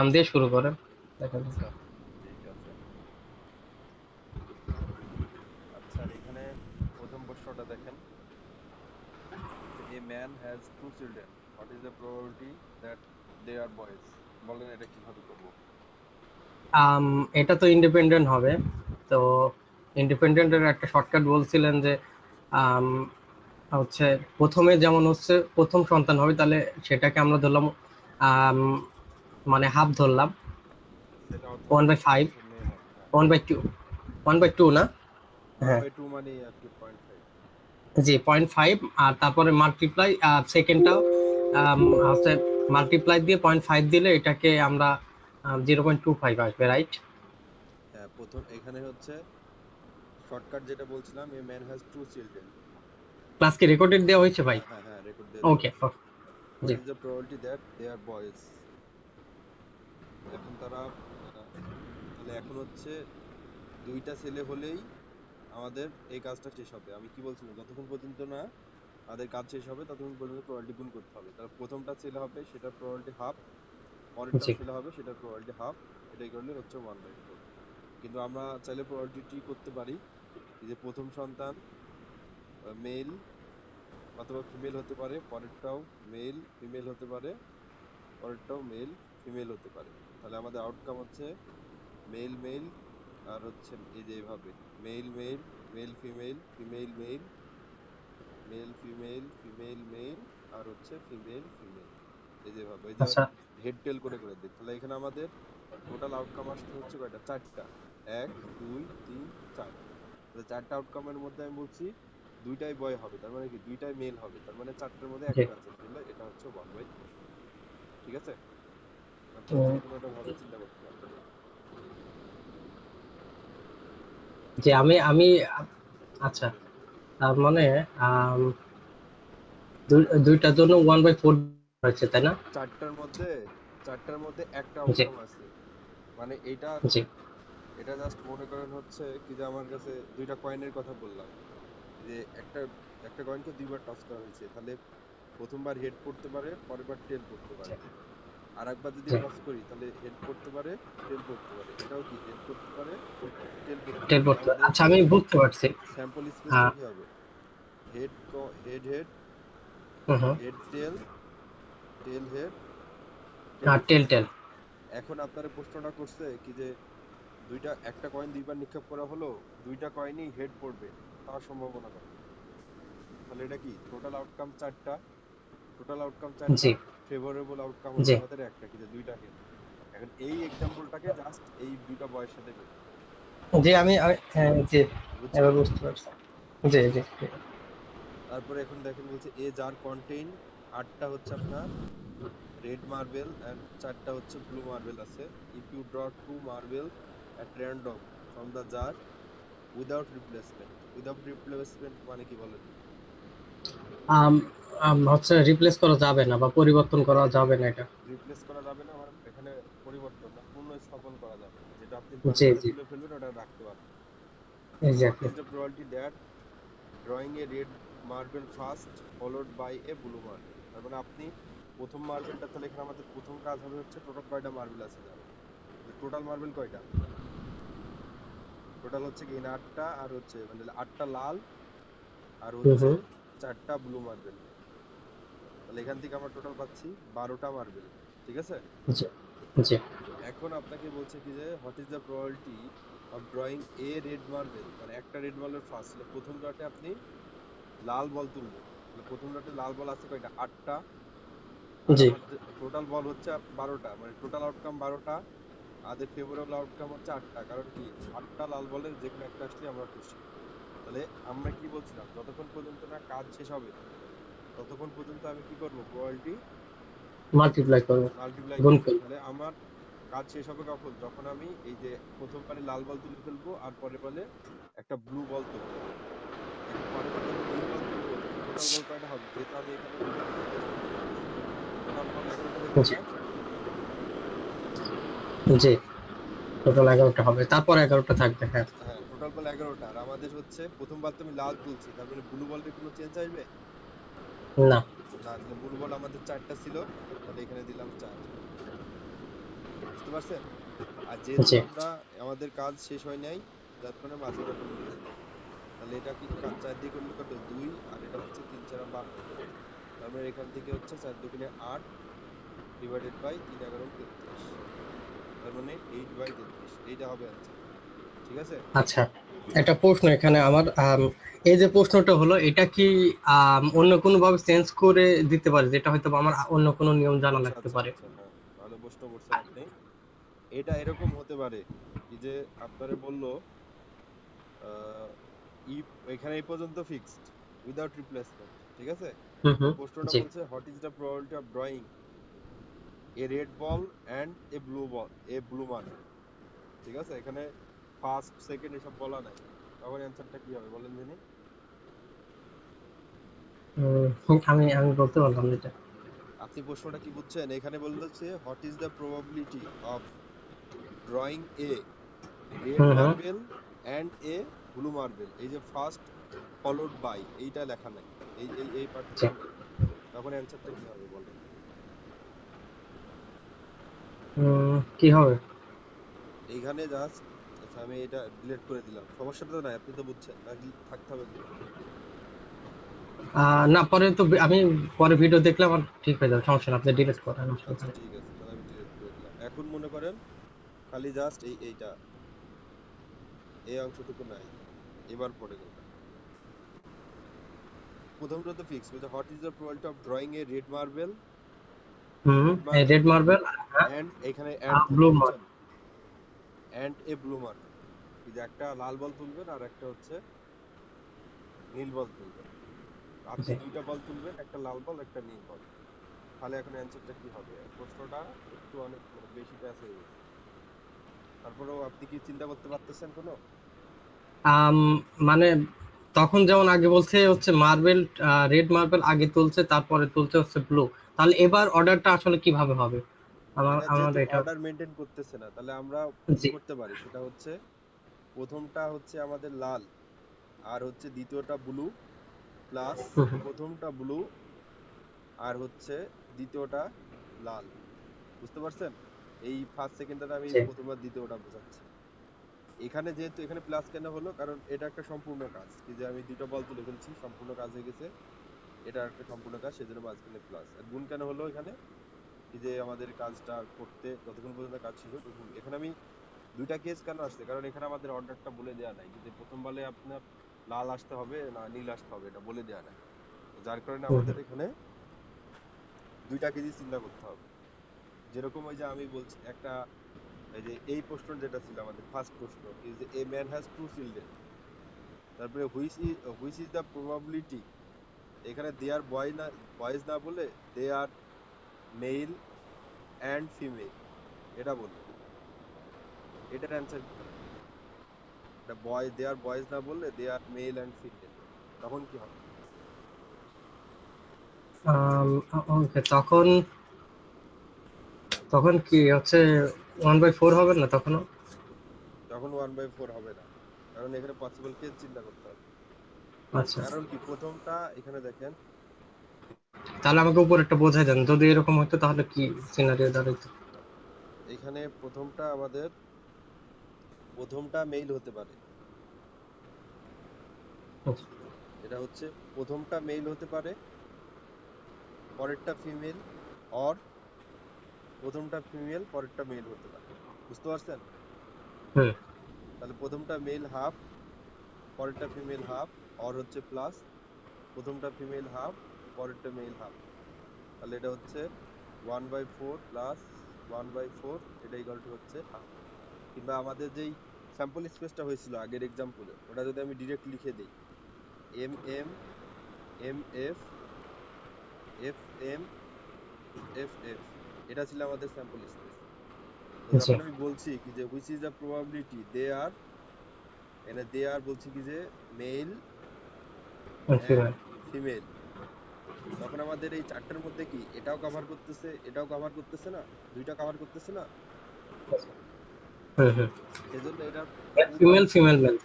নাম দিয়ে শুরু করেন। দেখা যাক। আচ্ছা, ঠিক আছে। আচ্ছা, আর এখানে প্রথম প্রশ্নটা দেখেন। A man has two children, what is the probability that they are boys? বলেন এটা কিভাবে করব। আম, এটা তো ইন্ডিপেন্ডেন্ট হবে। তো ইন্ডিপেন্ডেন্টের একটা শর্টকাট বলছিলেন যে আম, হচ্ছে প্রথমে যেমন হচ্ছে প্রথম সন্তান হবে, তাহলে সেটাকে আমরা ধরলাম আম, মানে হাফ ধরলাম। ছেলে অথবা 1/5, হচ্ছে মেয়ে হয়, হ্যাঁ। 1/2, 1/2 না? ওয়ান হ্যাঁ, বাই টু মানে আর কি 0.5। জি 0.5। আর তারপরে মাল্টিপ্লাই সেকেন্ডটাও হচ্ছে মাল্টিপ্লাই দিয়ে 0.5 দিলে এটাকে আমরা 0.25 আসবে, রাইট? হ্যাঁ, প্রথম এখানে হচ্ছে শর্টকাট যেটা বলছিলাম, এ man has two children. Class কি রেকর্ডেড দেওয়া হয়েছে ভাই? হ্যাঁ হ্যাঁ হ্যাঁ, রেকর্ড দিয়ে দেওয়া ওকে। হয়েছে। হোয়াট জি। Is the probability that they are boys? এখন তারা তাহলে এখন হচ্ছে দুইটা ছেলে হলেই আমাদের এই কাজটা শেষ হবে। আমি কি বলছিলাম, যতক্ষণ পর্যন্ত না আমাদের কাজ শেষ হবে ততক্ষণ পর্যন্ত প্রবাবিলিটি গুণ করতে হবে। তাহলে প্রথমটা ছেলে হবে সেটার প্রবাবিলিটি হাফ, পরেরটাও জি। ছেলে হবে সেটার প্রবাবিলিটি হাফ। এটাই করলে হচ্ছে 1/4। কিন্তু আমরা চাইলে প্রবাবিলিটি করতে পারি যে প্রথম সন্তান মেল অথবা ফিমেল হতে পারে, পরেরটাও মেল ফিমেল হতে পারে, পরেরটাও মেল ফিমেল হতে পারে। তাহলে আমাদের আউটকাম হচ্ছে মেল মেল, আর হচ্ছে এই যে এইভাবে male male, male female, female male, male female, female male, আর হচ্ছে ফিমেল ফিমেল। এই যেভাবে এই যে আচ্ছা। হেড টেল করে করে দিই। তাহলে এখানে আমাদের টোটাল আউটকাম আসতে হচ্ছে কয়টা, চারটা। এক, দুই, তিন, চার। তাহলে চারটা আউটকামের মধ্যে আমি বলছি দুইটাই বয় হবে, তার মানে কি দুইটাই মেল হবে, তার মানে চারটার মধ্যে জি। একটা আছে, তাহলে এটা হচ্ছে 1/4। ঠিক আছে, আপনারা যে উম, কোনোটা ভাবে চিন্তা করতে পারেন। যে আমি আমি আচ্ছা, তার মানে আম, দুইটার জন্য 1/4 হয়েছে, তাই না? চারটার মধ্যে চারটার মধ্যে একটা জি। আউটকাম আছে, মানে এইটা জি। এটা জাস্ট মনে করেন হচ্ছে কি যে আমার কাছে দুইটা কয়েনের কথা বললাম, যে একটা একটা কয়েনকে দুইবার টস করা হয়েছে, তাহলে প্রথমবার হেড পড়তে পারে, পরের বার টেল পড়তে পারে। আর একবার যদি জি। টস করি তাহলে হেড পড়তে পারে, টেল পড়তে পারে, এটাও কি হেড পড়তে পারে, টেল পড়তে পারে। তাহলে আমাদের আচ্ছা, আমি বুঝতে পারছি। স্যাম্পল স্পেসটা হ্যাঁ। কি হবে, হেড হেড হেড, হুম হুম। হেড টেল, টেল হেড, টেল টেল টেল। টেল। এখন আপনারা প্রশ্নটা করছে কি যে দুইটা একটা কয়েন দুইবার নিক্ষেপ করা হলো, দুইটা কয়েনই হেড পড়বে, তার সম্ভাবনা কত? তাহলে এটা কি টোটাল আউটকাম চারটা, টোটাল আউটকাম চারটা, জি। ফেভারেবল আউটকাম হচ্ছে জি। আমাদের একটা, কি যে দুইটা হেড। এখন এই এক্সাম্পলটাকে জাস্ট এই দুইটা বয়ের সাথে করি। জি, হ্যাঁ, জি। বুঝছেন? এবার বুঝতে পারছি। জি জি। তারপরে এখন দেখেন বলছে এ জার কন্টেইন, আটটা হচ্ছে আপনার রেড মার্বেল এন্ড চারটা হচ্ছে ব্লু মার্বেল আছে। If you draw two marble at random from the jar without replacement, without replacement মানে কি বলেন? আম, হচ্ছে রিপ্লেস করা যাবে না বা পরিবর্তন করা যাবে না এটা। রিপ্লেস করা যাবে না মানে এখানে পরিবর্তন না, পুনঃ স্থাপন করা যাবে না, যেটা আপনি জি মাঝখানে জি। তুলে ফেলবেন ওটা রাখতে পারবেন। What exactly. Is the probability that drawing a red marble first followed by a blue marble? তার মানে আপনি প্রথম মার্বেলটা, তাহলে এখানে আমাদের প্রথম কাজ হবে হচ্ছে টোটাল কয়টা মার্বেল আছে জানো? টোটাল মার্বেল কয়টা? টোটাল হচ্ছে কি না আটটা, আর হচ্ছে মানে আটটা লাল, আর হুম হচ্ছে হুম। চারটা ব্লু মার্বেল। তাহলে এখান থেকে আমরা টোটাল পাচ্ছি 12টা মার্বেল। ঠিক আছে, জি। জি। এখন আপনাকে বলছে কি যে what is the probability of drawing a red marble, মানে একটা রেড মার্বেল ফার্স্ট, প্রথম ডটে আপনি লাল বল তুলবেন। তাহলে প্রথম ডটে লাল বল আছে কয়টা, আটটা। আর জি। আমাদের টোটাল বল হচ্ছে 12টা, মানে টোটাল আউটকাম 12টা। আমাদের ফেভারেবল আউটকাম হচ্ছে আটটা, কারণ কি আটটা লাল বলের যে কোনো একটা আসলে আমরা খুশি। তাহলে আমরা কি বলছিলাম, যতক্ষণ পর্যন্ত না কাজ শেষ হবে ততক্ষণ পর্যন্ত আমি কি করব, প্রবাবিলিটি মাল্টিপ্লাই করবো। মাল্টিপ্লাই গুণ করব। করবো। তাহলে আমার কাজ শেষ হবে কখন, যখন আমি এই যে প্রথম পারে লাল বল তুলে ফেলবো আর পরের পারে একটা ব্লু বল তুলবো। এখন পরের বার যখন ব্লু বল তুলবো তখন টোটাল বল কয়টা হবে, যেহেতু আমি এখানে উইদাউট রিপ্লেসমেন্ট করতেছি, টোটাল বল 11টা হইতেছে জি। না? জি। টোটাল 11টা হবে, তারপর 11টা থাকবে, হ্যাঁ। হ্যাঁ, টোটাল বল 11টা। আর আমাদের হচ্ছে প্রথমবার তো আমি লাল তুলছি, তার মানে ব্লু বলের কোনো চেঞ্জ আসবে না। না। তাহলে ব্লু বল আমাদের চারটা ছিল, তাহলে এখানে দিলাম চার। বুঝতে পারছেন? আর যেহেতু জি। আমরা আমাদের কাজ শেষ হয় নাই, যার কারণে মাঝখানে একটা মিল আছে। তাহলে এটা কি 4 দিয়ে করলে কত? 2, আর এটা হচ্ছে 3 4 12। তার মানে এখান থেকে হচ্ছে 4 দুগুণে 8 ডিভাইডেড বাই 3 11 33। তার মানে 8/33, এইটা হবে অ্যান্সার। ঠিক আছে? আচ্ছা, একটা প্রশ্ন এখানে আমার, এই যে প্রশ্নটা হলো, এটা কি অন্য কোনো ভাবে চেঞ্জ করে দিতে পারে, যেটা হয়তো বা আমার অন্য কোনো নিয়ম জানা আচ্ছা লাগতে আচ্ছা পারে? আচ্ছা, হ্যাঁ, ভালো প্রশ্ন করছেন আপনি। এটা এরকম হতে পারে কি যে আপনারে বললো আহ ই এখানে এই পর্যন্ত ফিক্সড উইদাউট রিপ্লেসমেন্ট, ঠিক আছে? হুম, হুম। প্রশ্নটা জি। বলছে what is the probability of drawing a red ball and a blue marble. ঠিক আছে, এখানে ফার্স্ট সেকেন্ড এসব বলা নাই, তখন অ্যান্সারটা কি হবে বলেন জানি? আমি আমি বলতে পারলাম না এটা। আপনি প্রশ্নটা কি বুঝছেন? এখানে বলছে what is the probability of drawing a red hmm, hmm. Marble and a blue marble, এই যে ফার্স্ট ফলোড বাই এইটা লেখা নাই, এই জি। পার্টটুকু নাই, তখন অ্যান্সারটা কি হবে বলেন? কি হবে? এইখানে জাস্ট, আচ্ছা আমি এটা ডিলিট করে দিলাম, সমস্যাটা তো নাই, আপনি তো বুঝছেন নাকি থাকতে হবে কিছু? না, পরে তো আমি পরে ভিডিও দেখলে আমার ঠিক হয়ে যাবে, সমস্যা না, আপনি আচ্ছা ডিলিট আচ্ছা করেন, অসুবিধা আচ্ছা, নেই। ঠিক আছে, তাহলে আমি ডিলিট করে দিলাম। এখন মনে করেন খালি জাস্ট এইটা, এই অংশটুকু নাই। এবার পড়েন এটা, প্রথমটা তো ফিক্স বলছে what is the probability of drawing a red marble, hmm, red marble red marble, and এখানে অ্যান্ড ব্লু থাকবে, মার্বেল। বুঝছেন? অ্যান্ড এ ব্লু মার্বেল, এই যে একটা লাল বল তুলবেন আর একটা হচ্ছে নীল বল তুলবেন। আপনি জি। দুইটা বল তুলবেন, একটা লাল বল একটা নীল বল। তাহলে এখন অ্যান্সারটা কি হবে? প্রশ্নটা একটু অনেক মানে বেশি প্যাচ হয়ে গেছে। তারপরেও আপনি কি চিন্তা করতে পারতেছেন কোনো? আম, মানে তখন যেমন আগে বলছে হচ্ছে মার্বেল, রেড মার্বেল আগে তুলছে, তারপরে তুলছে হচ্ছে ব্লু। তাহলে এবার অর্ডারটা আসলে কিভাবে হবে? আমার এটা আমার যেহেতু এটা। অর্ডার মেনটেন করতেছে না, তাহলে আমরা কি জি। করতে পারি সেটা হচ্ছে প্রথমটা হচ্ছে আমাদের লাল, আর হচ্ছে দ্বিতীয়টা ব্লু, প্লাস হুম, হুম। প্রথমটা ব্লু আর হচ্ছে দ্বিতীয়টা লাল। বুঝতে পারছেন? এই ফার্স্ট সেকেন্ডটা আমি জি। প্রথমবার দ্বিতীয়টা বোঝাচ্ছি। এখানে যেহেতু এখানে প্লাস কেন হলো, কারণ এটা একটা সম্পূর্ণ কাজ, কি যে আমি দুইটা বল তুলে ফেলছি, সম্পূর্ণ কাজ হয়ে গেছে, এটা একটা সম্পূর্ণ কাজ, সেজন্য মাঝখানে প্লাস। আর গুণ কেন হলো এখানে, কি যে আমাদের কাজটা করতে যতক্ষণ পর্যন্ত কাজ শেষ হয় ততক্ষণ। এখানে আমি দুইটা কেস কেন আসছে, কারণ এখানে আমাদের অর্ডারটা বলে দেওয়া নাই, যে প্রথম বলে আপনার লাল আসতে হবে না নীল আসতে হবে, এটা বলে দেওয়া নাই। তো যার কারণে হুম, আমাদের হুম। এখানে দুইটা কেজি চিন্তা করতে হবে। যেরকম ওই যে আমি বলছি একটা, এই যে এই প্রশ্ন যেটা ছিল আমাদের ফার্স্ট প্রশ্ন, কি যে এ ম্যান হ্যাজ 2 চিলড্রেন, তারপরে হুইচ ইজ দ্য প্রবাবিলিটি, এখানে দে আর বয়েজ না বলে দে আর মেল অ্যান্ড ফিমেল, এটা বললো, এটার অ্যান্সার কি হবে? এটা বয়, দে আর বয়েজ না বললে দে আর মেল অ্যান্ড ফিমেল, তখন কি হবে? ওকে, তখন তখন কি হচ্ছে, 1/4 হবে না তখনও? তখন 1/4 হবে না, কারণ এখানে পসিবল কেস চিন্তা করতে হবে। আচ্ছা, কারণ কি প্রথমটা এখানে দেখেন, তাহলে আমাকে উপর একটা বোঝাই দেন, যদি এরকম হতো তাহলে কি সিনারিও দাঁড়াইতো? এখানে প্রথমটা মেল হতে পারে, আচ্ছা। এটা হচ্ছে প্রথমটা মেল হতে পারে, পরেরটা ফিমেল, অর প্রথমটা ফিমেল পরেরটা মেল হতে পারে। বুঝতে পারছেন? হুম। তাহলে প্রথমটা মেল হাফ, পরেরটা ফিমেল হাফ, অর হচ্ছে প্লাস প্রথমটা ফিমেল হাফ, পরেরটা মেল হাফ। তাহলে এটা হচ্ছে 1/4 প্লাস 1/4, এটা ইকাল টু হচ্ছে হাফ। কিংবা আমাদের যেই স্যাম্পল স্পেসটা হয়েছিল আগের এক্সাম্পলে, ওটা যদি আমি ডিরেক্ট লিখে দিই, M M M F F M F F, এটা ছিল আমাদের স্যাম্পল স্পেস। তো জি। যখন আমি বলছি কি যে হুইচ ইজ দ্য প্রবাবিলিটি দে আর, এখানে দে আর বলছি কি যে মেল অ্যান্ড ফিমেল। ফিমেল, তখন আমাদের এই চারটার মধ্যে কি এটাও কভার করতেছে এটাও কভার করতেছে না, দুইটা কভার করতেছে না, হুম, হুম। সেজন্য এটা two by female, female male.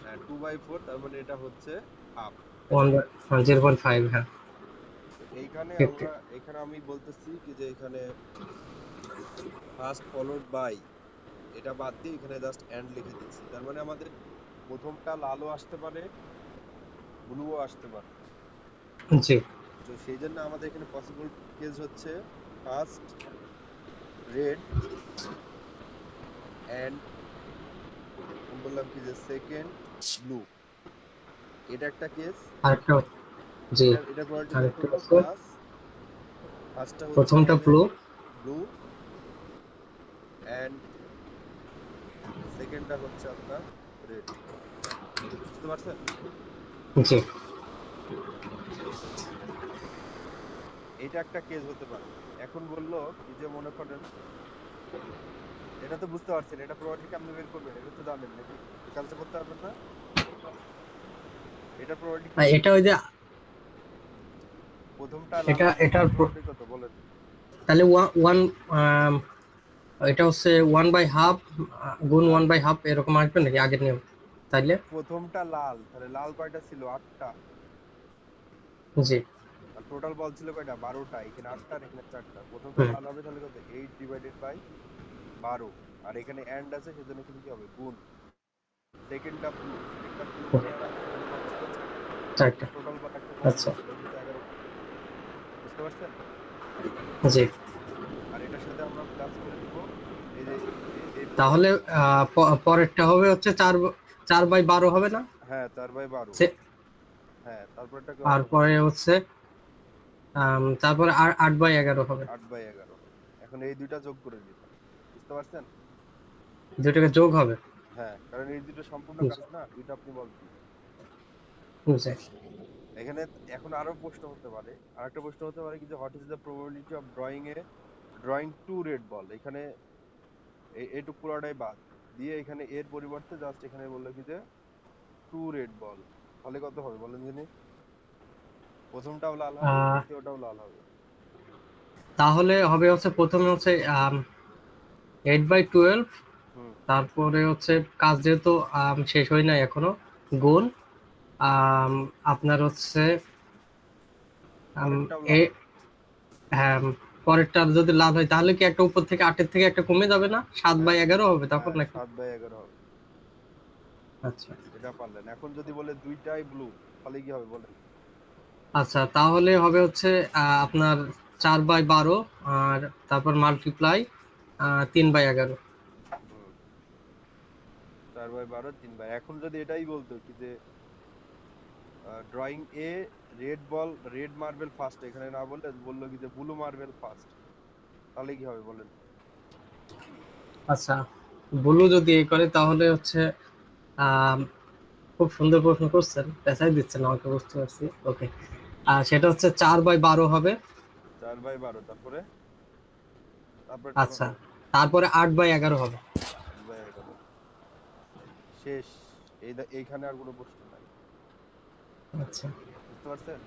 হ্যাঁ 2/4, তার মানে এটা হচ্ছে হাফ। 0.5, হ্যাঁ। তো এইখানে 50। এখানে আমি বলতেছি কি যে এখানে ফার্স্ট ফলোড বাই, এটা বাদ দিয়ে এখানে জাস্ট এন্ড লিখে দিচ্ছি। তার মানে আমাদের প্রথমটা লালও আসতে পারে, ব্লুও আসতে পারে। জি। তো সেই জন্য আমাদের এখানে পসিবল কেস হচ্ছে ফার্স্ট রেড এন্ড আমি বললাম কি যে সেকেন্ড ব্লু, এটা একটা কেস। আরেকটা, জি, এটা প্রবাবিলিটি কত আরেকটা হলো? হচ্ছে প্লাস ফার্স্টটা হচ্ছে প্রথমটা আমাদের ব্লু। ব্লু এন্ড সেকেন্ডটা হচ্ছে আপনার রেড। বুঝতে পারছেন? জি। এটা একটা কেস হতে পারে। এখন বললো কি যে মনে করেন, এটা তো বুঝতে পারছেন, এটা প্রবাবিলিটি কেমনে বের করবেন এটা তো জানেন নাকি? এই কাজটা করতে পারবেন না? এটা প্রবাবিলিটি কি আর হবে? এটা ওই যে, প্রথমটা লাল এটা হবে, এটার এটার প্রবাবিলিটি কত বলেন? তাহলে ওয়ান, এটা হচ্ছে 1/2 গুণ না, 1/2 এরকম আসবে নাকি আগের নিয়ম? তাইলে প্রথমটা লাল, তাহলে লাল কয়টা ছিল? 8টা। জি। আর টোটাল বল ছিল কয়টা? 12টা। এখানে 8টা আর এখানে 4টা। প্রথমটা হুম। লাল হবে তাহলে কত? 8 ডিভাইডেড বাই 12। আর এখানে এন্ড আছে সেজন্য এখানে কি হবে? গুণ। সেকেন্ডটা ব্লু মানে এখানে বল ছিল 4টা। চারটা। টোটাল বল একটা কমে আচ্ছা। গেছে, এটা কিন্তু 11টা। বুঝতে পারছেন? জি। আর এটার সাথে আমরা প্লাস করে দিব এই যে এই তাহলে প্রবাবিলিটি। পরেরটা হবে হচ্ছে 4/12 হবে না? হ্যাঁ, 4/12। সে হ্যাঁ, তারপরটা আর কত হবে? পরে হচ্ছে তারপরে আর 8/11 হবে। 8/11 হবে। এখন এই দুইটা যোগ করে দিবেন। বুঝতে পারছেন? দুটোকে যোগ হবে। হ্যাঁ, কারণ এই দুটো সম্পূর্ণ জি। কাজ না, দুইটা আপনি বলছেন। জি। এখানে এখন আরো প্রশ্ন হতে পারে, আরেকটা প্রশ্ন হতে পারে কি যে what is the probability of drawing two red ball. এখানে এইটুক পুরোটাই বাদ দিয়ে এখানে এর পরিবর্তে জাস্ট এখানে বললো কি যে টু রেড বল, তাহলে কত হবে বলেন যিনি? প্রথমটাও লাল হবে, আহ, দ্বিতীয়টাও লাল হবে। তাহলে হবে হচ্ছে প্রথমে হচ্ছে 8/12, হুম। তারপরে হচ্ছে কাজ যেহেতু শেষ হয় নাই এখনো, গুণ আম, আপনার হচ্ছে আম, পরেরটাও এ লাল। হ্যাঁ, পরেরটা যদি লাভ হয় তাহলে কি একটা উপর থেকে 8-এর থেকে একটা কমে যাবে না, সাত বাই হ্যাঁ, এগারো হবে তখন হ্যাঁ, নাকি? 7/11 হবে। আচ্ছা। এটা পারলেন। এখন যদি বলে দুইটাই ব্লু, তাহলে কি হবে বলেন? আচ্ছা, তাহলে হবে হচ্ছে আপনার 4/12, আর তারপর মাল্টিপ্লাই 3/11। হুম, 4/12, 3/, এখন যদি এটাই বলতো কি যে drawing a red marble first, এখানে না বললে বললো কি যে ব্লু মার্বেল ফার্স্ট, তাহলে কি হবে বলেন? আচ্ছা, ব্লু যদি এই করে তাহলে হচ্ছে আম, খুব সুন্দর প্রশ্ন করছেন, পেঁচাই দিচ্ছেন আমাকে, বুঝতে পারছি। ওকে, আর সেটা হচ্ছে 4/12 হবে। 4/12, তারপরটা কত? আচ্ছা, তারপরে 8/11 হবে। 8/11। শেষ। এইখানে আর কোনো প্রশ্ন নাই। আচ্ছা, বুঝতে পারছেন?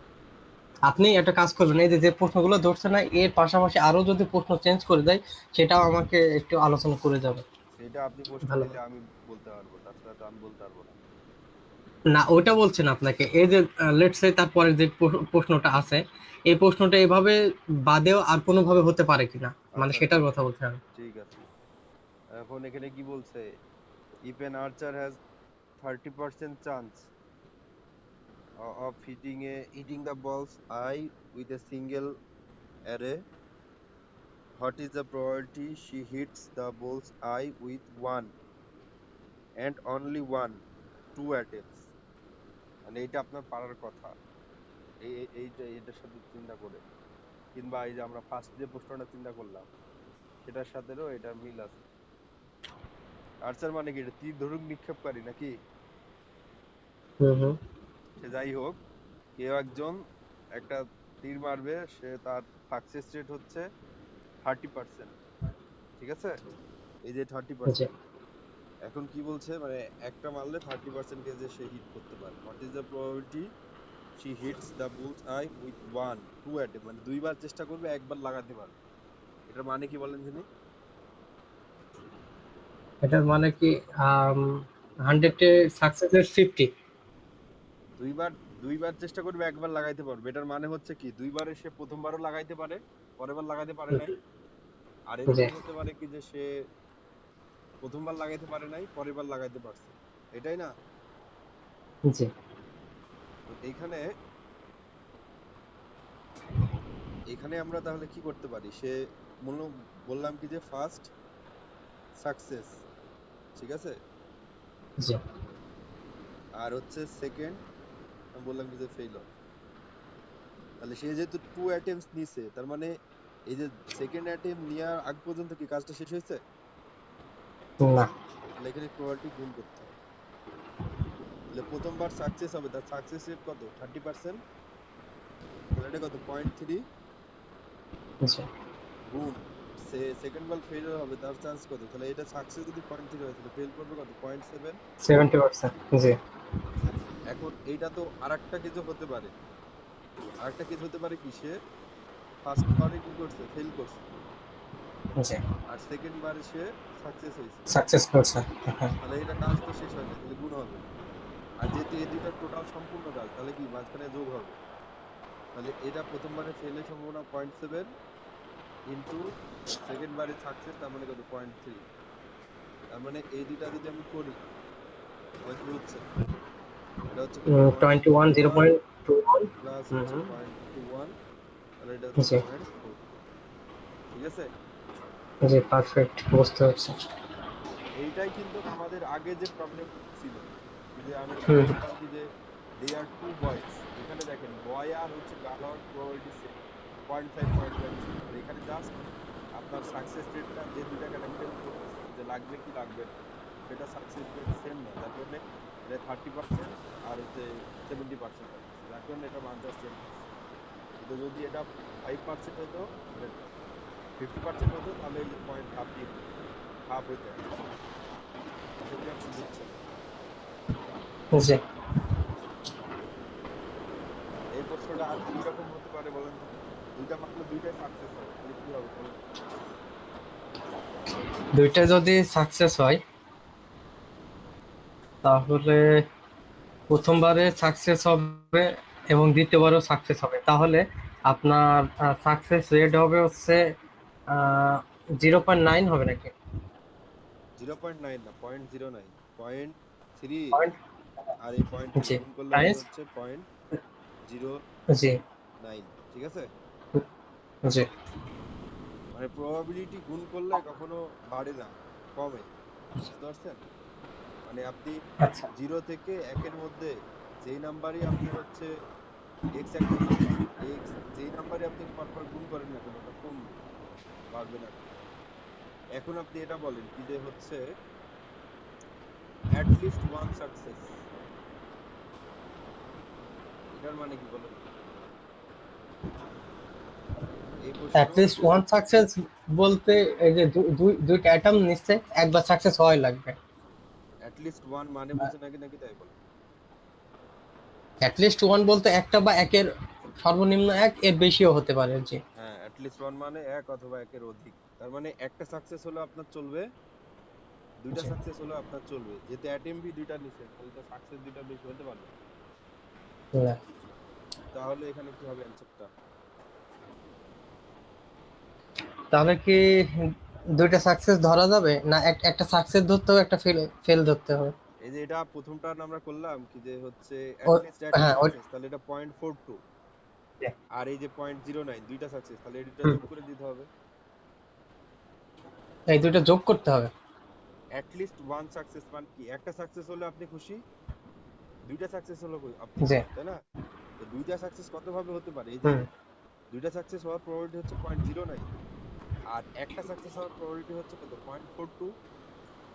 আপনি একটা কাজ করবেন, এই যে যে প্রশ্নগুলো ধরছে না, এর পাশাপাশি আরো যদি প্রশ্ন চেঞ্জ করে দেয়, সেটাও আমাকে একটু আলোচনা করে যাবে। সেটা আপনি প্রশ্ন ভালো দিলে হয়। আমি বলতে পারবো, তাছাড়া তো আমি বলতে পারবো না। না, ওটা বলছেন আপনাকে, এই যে লেটস সে তারপরে যে প্রশ্নটা আছে, এই প্রশ্নটা এভাবে বাদেও আর কোনো ভাবে হতে পারে কিনা, মানে আচ্ছা, সেটার কথা বলছেন আমি। ঠিক আছে। এখন এখানে কি বলছে? If N archer has 30% chance of hitting the ball's eye with a single array, what is the probability she hits the ball's eye with one and only one, two attempts? মানে এটা আপনার পারার কথা। এইটা এটার সাথে চিন্তা করে, কিংবা এই যে আমরা ফার্স্ট যে প্রশ্নটা চিন্তা করলাম সেটার সাথেও এটা মিল আছে। আর্চার মানে কি? এটা তীর ধনুক নিক্ষেপকারী নাকি? হুম, হুম। সে যাই হোক, কেউ একজন একটা তীর মারবে, সে তার সাকসেস রেট হচ্ছে 30%। ঠিক আছে? এই যে থার্টি জি। পার্সেন্ট এখন কি বলছে, মানে একটা মারলে 30% কেজে সে হিট করতে পারে। What is the probability she hits the bull's eye with one two attempt, মানে দুইবার চেষ্টা করবে, একবার লাগাতে পারবে। এটার মানে কি বলেন যিনি? এটার মানে কি, 100-এ সাকসেসের 50। দুইবার দুইবার চেষ্টা করবে, একবার লাগাইতে পারবে, এটার মানে হচ্ছে কি দুইবারে সে প্রথমবারও লাগাইতে পারে, পরের বার লাগাইতে পারে নাই, আর জি এরকম হতে পারে কি যে সে প্রথমবার লাগাইতে পারে নাই, পরের বার লাগাইতে পারছে, এটাই না? জি তো এইখানে এখানে আমরা তাহলে কি করতে পারি, সে মূল বললাম কি যে ফার্স্ট সাকসেস, ঠিক আছে, জি আর হচ্ছে সেকেন্ড বললাম কি যে ফেইলর। তাহলে সে যেহেতু টু অ্যাটেম্পটস নিছে, তার মানে এই যে সেকেন্ড অ্যাটেম্প নেওয়ার আগ পর্যন্ত কি কাজটা শেষ হয়েছে? না তাহলে এখানে প্রবাবিলিটি গুণ করতে হবে। তাহলে প্রথমবার সাকসেস হবে, তার সাকসেস রেট কত? 30%। তাহলে এটা কত? 0.3 জি গুণ সে সেকেন্ড বার ফেলিওর হবে, তার চান্স কত? তাহলে এটা সাকসেস যদি 0.3 হয়, তাহলে ফেল করবে কত? 0.7। 70%। জি এখন এইটা তো আরেকটা কিছু হতে পারে, আরেকটা কিছু হতে পারে কি, সে ফার্স্ট বারে কি করছে? ফেল করছে, জি আর সেকেন্ড বারে সে সাকসেস হয়েছে। সাকসেস করছে। হ্যাঁ তাহলে এটা কাজ তো শেষ হয় না, তাহলে গুণ হবে। আর যেহেতু এই দুইটা টোটাল সম্পূর্ণ কাজ, তাহলে কি মাঝখানে যোগ হবে। তাহলে এটা প্রথমবারে ফেলের সম্ভাবনা 0.7 ইন্টু সেকেন্ড বারে সাকসেস, তার মানে কত? 0.3। তার মানে এই দুইটা যদি আমি করি, তাহলে কি হচ্ছে? এটা হচ্ছে কত? 21 0.21 0.21। প্লাস হুম হচ্ছে হুম, 0.21, তাহলে এটা হচ্ছে জি 0.42। ঠিক আছে? জি পারফেক্ট বুঝতে পারছি। এইটাই কিন্তু আমাদের আগে যে প্রবলেম ছিল, কি যে আমি হুম বললাম কি যে দে আর টু বয়েজ, এখানে দেখেন বয় আর হচ্ছে গার্ল হওয়ার প্রবাবিলিটি সেম, 0.5 ছিল। আর এখানে জাস্ট আপনার সাকসেস রেটটা যে দুইটা ক্যাটাগরি আমি করতেছি যে লাগবে কি লাগবে না, সেটা সাকসেস রেট সেম না, যার কারণে এটা 30% আর হচ্ছে 70% রাখতেছি, যার কারণে এটা মান জাস্ট চেঞ্জ হচ্ছে। কিন্তু যদি এটা 5% হতো, মানে 50% হতো, তাহলে এই যে পয়েন্ট হাফ দিয়ে দিত, হাফ হইতো অ্যান্সার। আশা করি আপনি বুঝছেন। জি এই প্রশ্নটা আর কি রকম হতে পারে বলেন তো? দুইটা মাত্র দুইটাই সাকসেস হয়, তাহলে কি হবে বলেন? দুইটা যদি সাকসেস হয় তাহলে প্রথমবারে সাকসেস হবে এবং দ্বিতীয়বারও সাকসেস হবে, তাহলে আপনার সাকসেস রেট হবে হচ্ছে 0.9 হবে নাকি? 0.9 না, 0.09, 0.3, পয়েন্ট আর এই 0.3 জি গুণ করলে হবে প্রাইস হচ্ছে 0.09। জি ঠিক আছে? জি মানে প্রবাবিলিটি গুণ করলে কখনো বাড়ে না, কমে। বুঝতে পারছেন? মানে আপনি আচ্ছা 0 থেকে 1-এর মধ্যে যেই নাম্বারই আপনি হচ্ছে এক্স একটা নাম্বার, এক্স যেই নাম্বারই আপনি পরপর গুণ করেন না কেন, ওটা কমবে, বাড়বে না কখনো। এখন আপনি এটা বলেন কি যে হচ্ছে অ্যাট লিস্ট ওয়ান সাকসেস, এটার মানে কি বলেন তো? এই প্রশ্ন অ্যাটলিস্ট ওয়ান সাকসেস বলতে এই যে দুইটা অ্যাটম নিশ্চয় একবার সাকসেস হওয়াই লাগবে। অ্যাট লিস্ট ওয়ান মানে বুঝে নাকি নাকি তাই বলেন? অ্যাটলিস্ট ওয়ান বলতে একটা বা একের সর্বনিম্ন এক, এর বেশিও হতে পারে। জি হ্যাঁ, অ্যাট লিস্ট ওয়ান মানে এক অথবা একের অধিক। তার মানে একটা সাকসেস হলো আপনার চলবে, দুইটা জি সাকসেস হলো আপনার চলবে। যেহেতু অ্যাটেম্পটই দুইটা নিছেন, তাহলে তো সাকসেস দুইটা বেশি হতে পারবে না। না। তাহলে এখানে কি হবে অ্যানসারটা? তাহলে কি দুইটা সাকসেস ধরা যাবে না একটা সাকসেস ধরতে হবে একটা ফেল ফেল ধরতে হবে? এই যে এটা প্রথমটা আমরা করলাম কি যে হচ্ছে ও অ্যাট লিস্ট একটা হ্যাঁ ওই সাকসেস, তাহলে এটা 0.42। আর এই যে 0.09 দুইটা সাকসেস, তাহলে এই দুইটা হুম, যোগ করে দিতে হবে। এই দুইটা যোগ করতে হবে। অ্যাট লিস্ট ওয়ান সাকসেস মানে কি? একটা সাকসেস হলে আপনি খুশি, দুইটা সাকসেস হলো আপনি জি খুশি, তাই না? তো দুইটা সাকসেস কত ভাবে হতে পারে? এই যে হুম দুইটা সাকসেস হওয়ার প্রবাবিলিটি হচ্ছে 0.09, আর একটা সাকসেস হওয়ার প্রবাবিলিটি হচ্ছে কত? 0.42।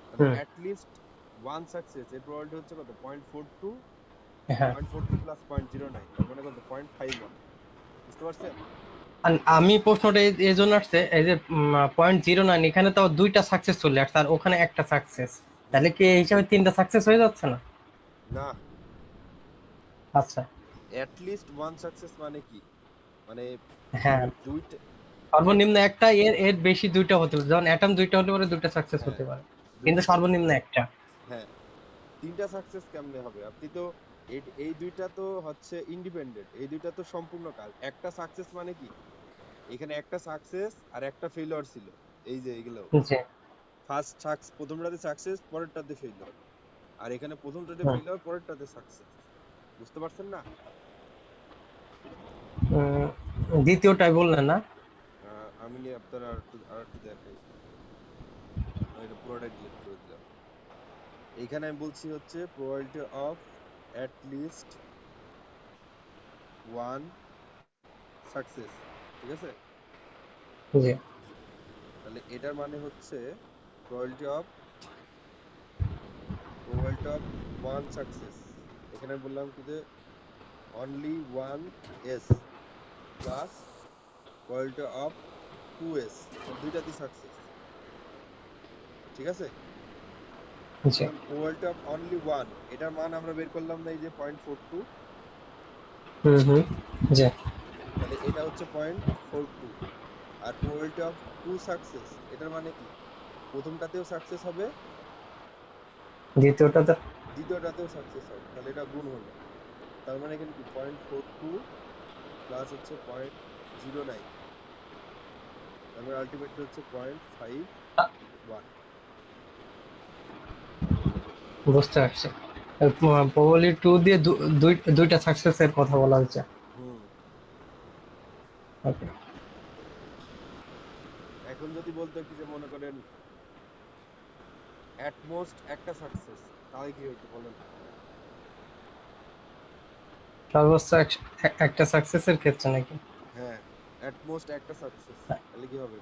মানে হুম অ্যাট লিস্ট ওয়ান সাকসেস এর প্রবাবিলিটি হচ্ছে কত? 0.42, হ্যাঁ 0.42 প্লাস 0.09, তার মানে কত? 0.51। বুঝতে পারছেন? আমি প্রশ্নটা এই জন্য আসছে, এই যে 0.09 এখানে তো দুইটা সাকসেস চলে আসছে আর ওখানে একটা সাকসেস, হুম। তাহলে কি এই হিসাবে তিনটা সাকসেস হয়ে যাচ্ছে না? না, আচ্ছা অ্যাট লিস্ট ওয়ান সাকসেস মানে কি? মানে হ্যাঁ দুইটা, এক, সর্বনিম্ন একটা, এর এর বেশি দুইটা হতে পারে, যেমন অ্যাটম দুইটা হতে পারে দুইটা সাকসেস হ্যাঁ, হতে পারে, কিন্তু দুইটা সাকসেস। সর্বনিম্ন একটা। হ্যাঁ, তিনটা সাকসেস কেমনে হবে? আপনি তো এই এই দুইটা তো হচ্ছে ইন্ডিপেন্ডেন্ট, এই দুইটা তো সম্পূর্ণ কাজ। একটা সাকসেস মানে কি? এখানে একটা সাকসেস আর একটা ফেলিওর ছিল, এই যে এগুলো জি। প্রথমটাতে সাকসেস, পরেরটাতে ফেইলিওর। আর এখানে প্রথমটাতে হুম। Failure, পরেরটাতে success. বুঝতে পারছেন না? উম, দ্বিতীয়টাই বললেন না? আমি আপনার আর একটু দেখাই। আমি এটা পুরোটাই ডিলিট করে দিলাম। এইখানে আমি বলছি হচ্ছে probability of at least one success. ঠিক আছে? জি। তাহলে এটার মানে হচ্ছে probability অফ ওয়ান সাকসেস। এখানে বললাম কি যে only one S plus probability of two S, মানে দুইটাতেই সাকসেস। ঠিক আছে? জি। এখন probability অফ অনলি ওয়ান, এটার মান আমরা বের করলাম না, এই যে 0.42। হুম হুম। জি। তাহলে এটা হচ্ছে 0.42। আর probability অফ টু সাকসেস, এটার মানে কি প্রথমটাতেও সাকসেস হবে, দ্বিতীয়টাতে। দ্বিতীয়টাতেও সাকসেস হবে, তাহলে এটা গুণ হলো। তার মানে এখানে কি 0.42 প্লাস হচ্ছে 0.09, তার মানে আলটিমেটলি হচ্ছে 0.51। বুঝতে পারছি। প্রবাবলি টু দিয়ে দুইটা সাকসেসের কথা বলা হয়েছে। হুম। ওকে। এখন যদি বলতো কি যে মনে করেন অ্যাট মোস্ট একটা সাকসেস, তাহলে কি হইতো বলেন? সর্বোচ্চ একটা সাকসেসের ক্ষেত্রে নাকি? হ্যাঁ, অ্যাট মোস্ট একটা সাকসেস, তাহলে কি হবে?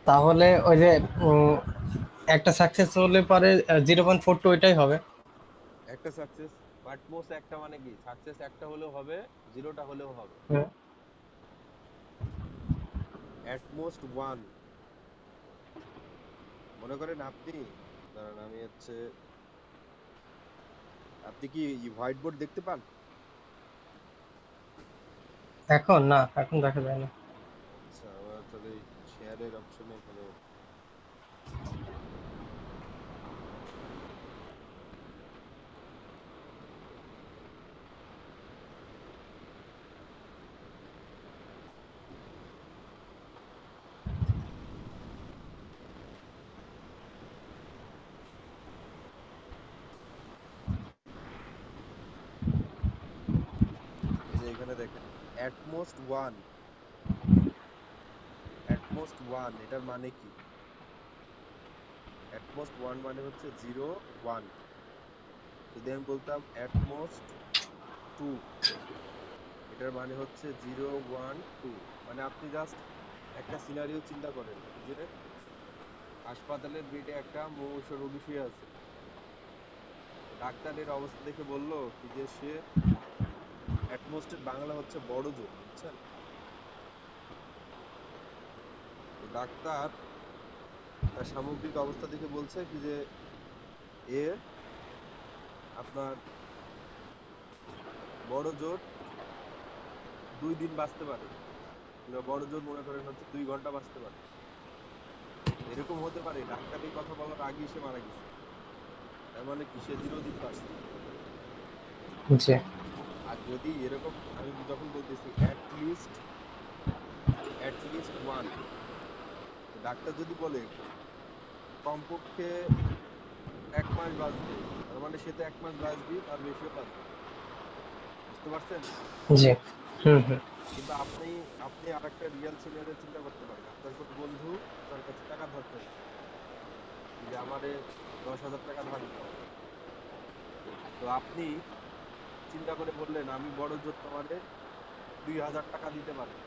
তাহলে ওই যে উম, একটা সাকসেস হলে পারে 0.42 ওইটাই হবে। একটা সাকসেস, বাট মোস্ট একটা মানে কি সাকসেস একটা হলেও হবে, জিরোটা হলেও হবে। হুম। অ্যাট মোস্ট ওয়ান, মনে করেন আপনি, দাঁড়ান আমি হচ্ছে, আপনি কি হোয়াইট বোর্ড দেখতে পান? এখন না, এখন দেখা যায় না। আচ্ছা, আমার তাহলে শেয়ারের অপশনে এখানে, এই যে এখানে দেখেন অ্যাটমোস্ট ওয়ান, অ্যাটমোস্ট ওয়ান এটার মানে কি? অ্যাটমোস্ট ওয়ান মানে হচ্ছে জিরো ওয়ান। যদি আমি বলতাম অ্যাটমোস্ট টু, এটার মানে হচ্ছে জিরো ওয়ান টু। মানে আপনি জাস্ট একটা সিনারিও চিন্তা করেন কি যে হাসপাতালের বেডে একটা মুমূর্ষু রোগী শুয়ে আছে। তো ডাক্তারের অবস্থা দেখে বলল কি যে সে, অ্যাটমোস্টের বাংলা হচ্ছে বড় জোর, বুঝছেন? তো ডাক্তার তার সামগ্রিক অবস্থা দেখে বলছে কি যে এ আপনার বড় জোর 2 দিন বাঁচতে পারে, কিংবা বড় জোর মনে করেন হচ্ছে 2 ঘন্টা বাঁচতে পারে। এরকম হতে পারে ডাক্তার এই কথা বলার আগেই সে মারা গেছে, তার মানে কি সে 0 দিন বাঁচছে। জি। আর যদি এরকম, আমি যখন বলতেছি অ্যাট লিস্ট ওয়ান, তো ডাক্তার যদি বলে কমপক্ষে 1 মাস বাঁচবে, তার মানে সে তো 1 মাস বাঁচবে, তার বেশিও বাঁচবে। বুঝতে পারছেন? জি। হুম হুম। কিন্তু আপনি আপনি আর একটা রিয়েল সিনারিও চিন্তা করতে পারেন। আপনার কোনো বন্ধু আপনার কাছে টাকা ধার চাইছে কি যে আমারে 10,000 টাকা ধার দাও। তো আপনি চিন্তা করে বললেন আমি বড় জোর তোমারে 2,000 টাকা দিতে পারবো,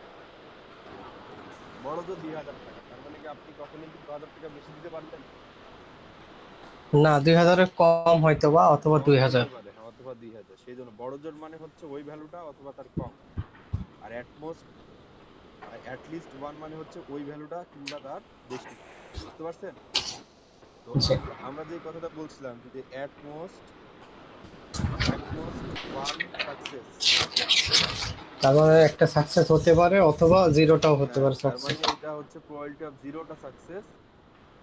বড় জোর 2,000 টাকা, তার মানে কি আপনি কখনোই কি 2,000 টাকা বেশি দিতে পারবেন? না, 2000-এর কম হয়তো বা, অথবা কম 2000। হইতে পারে, হ্যাঁ, অথবা 2,000। সেই জন্য বড় জোর মানে হচ্ছে ওই ভ্যালুটা অথবা তার কম। আর অ্যাট লিস্ট ওয়ান মানে হচ্ছে ওই ভ্যালুটা কিংবা তার বেশি। বুঝতে পারছেন? তো জি। আমরা আমরা যে কথাটা বলছিলাম কি যে অ্যাট মোস্ট ওয়ান সাকসেস। তার মানে একটা সাকসেস হতে পারে, অথবা জিরোটাও হতে হ্যাঁ, পারে তার সাকসেস। মানে এটা হচ্ছে probability অফ জিরোটা সাকসেস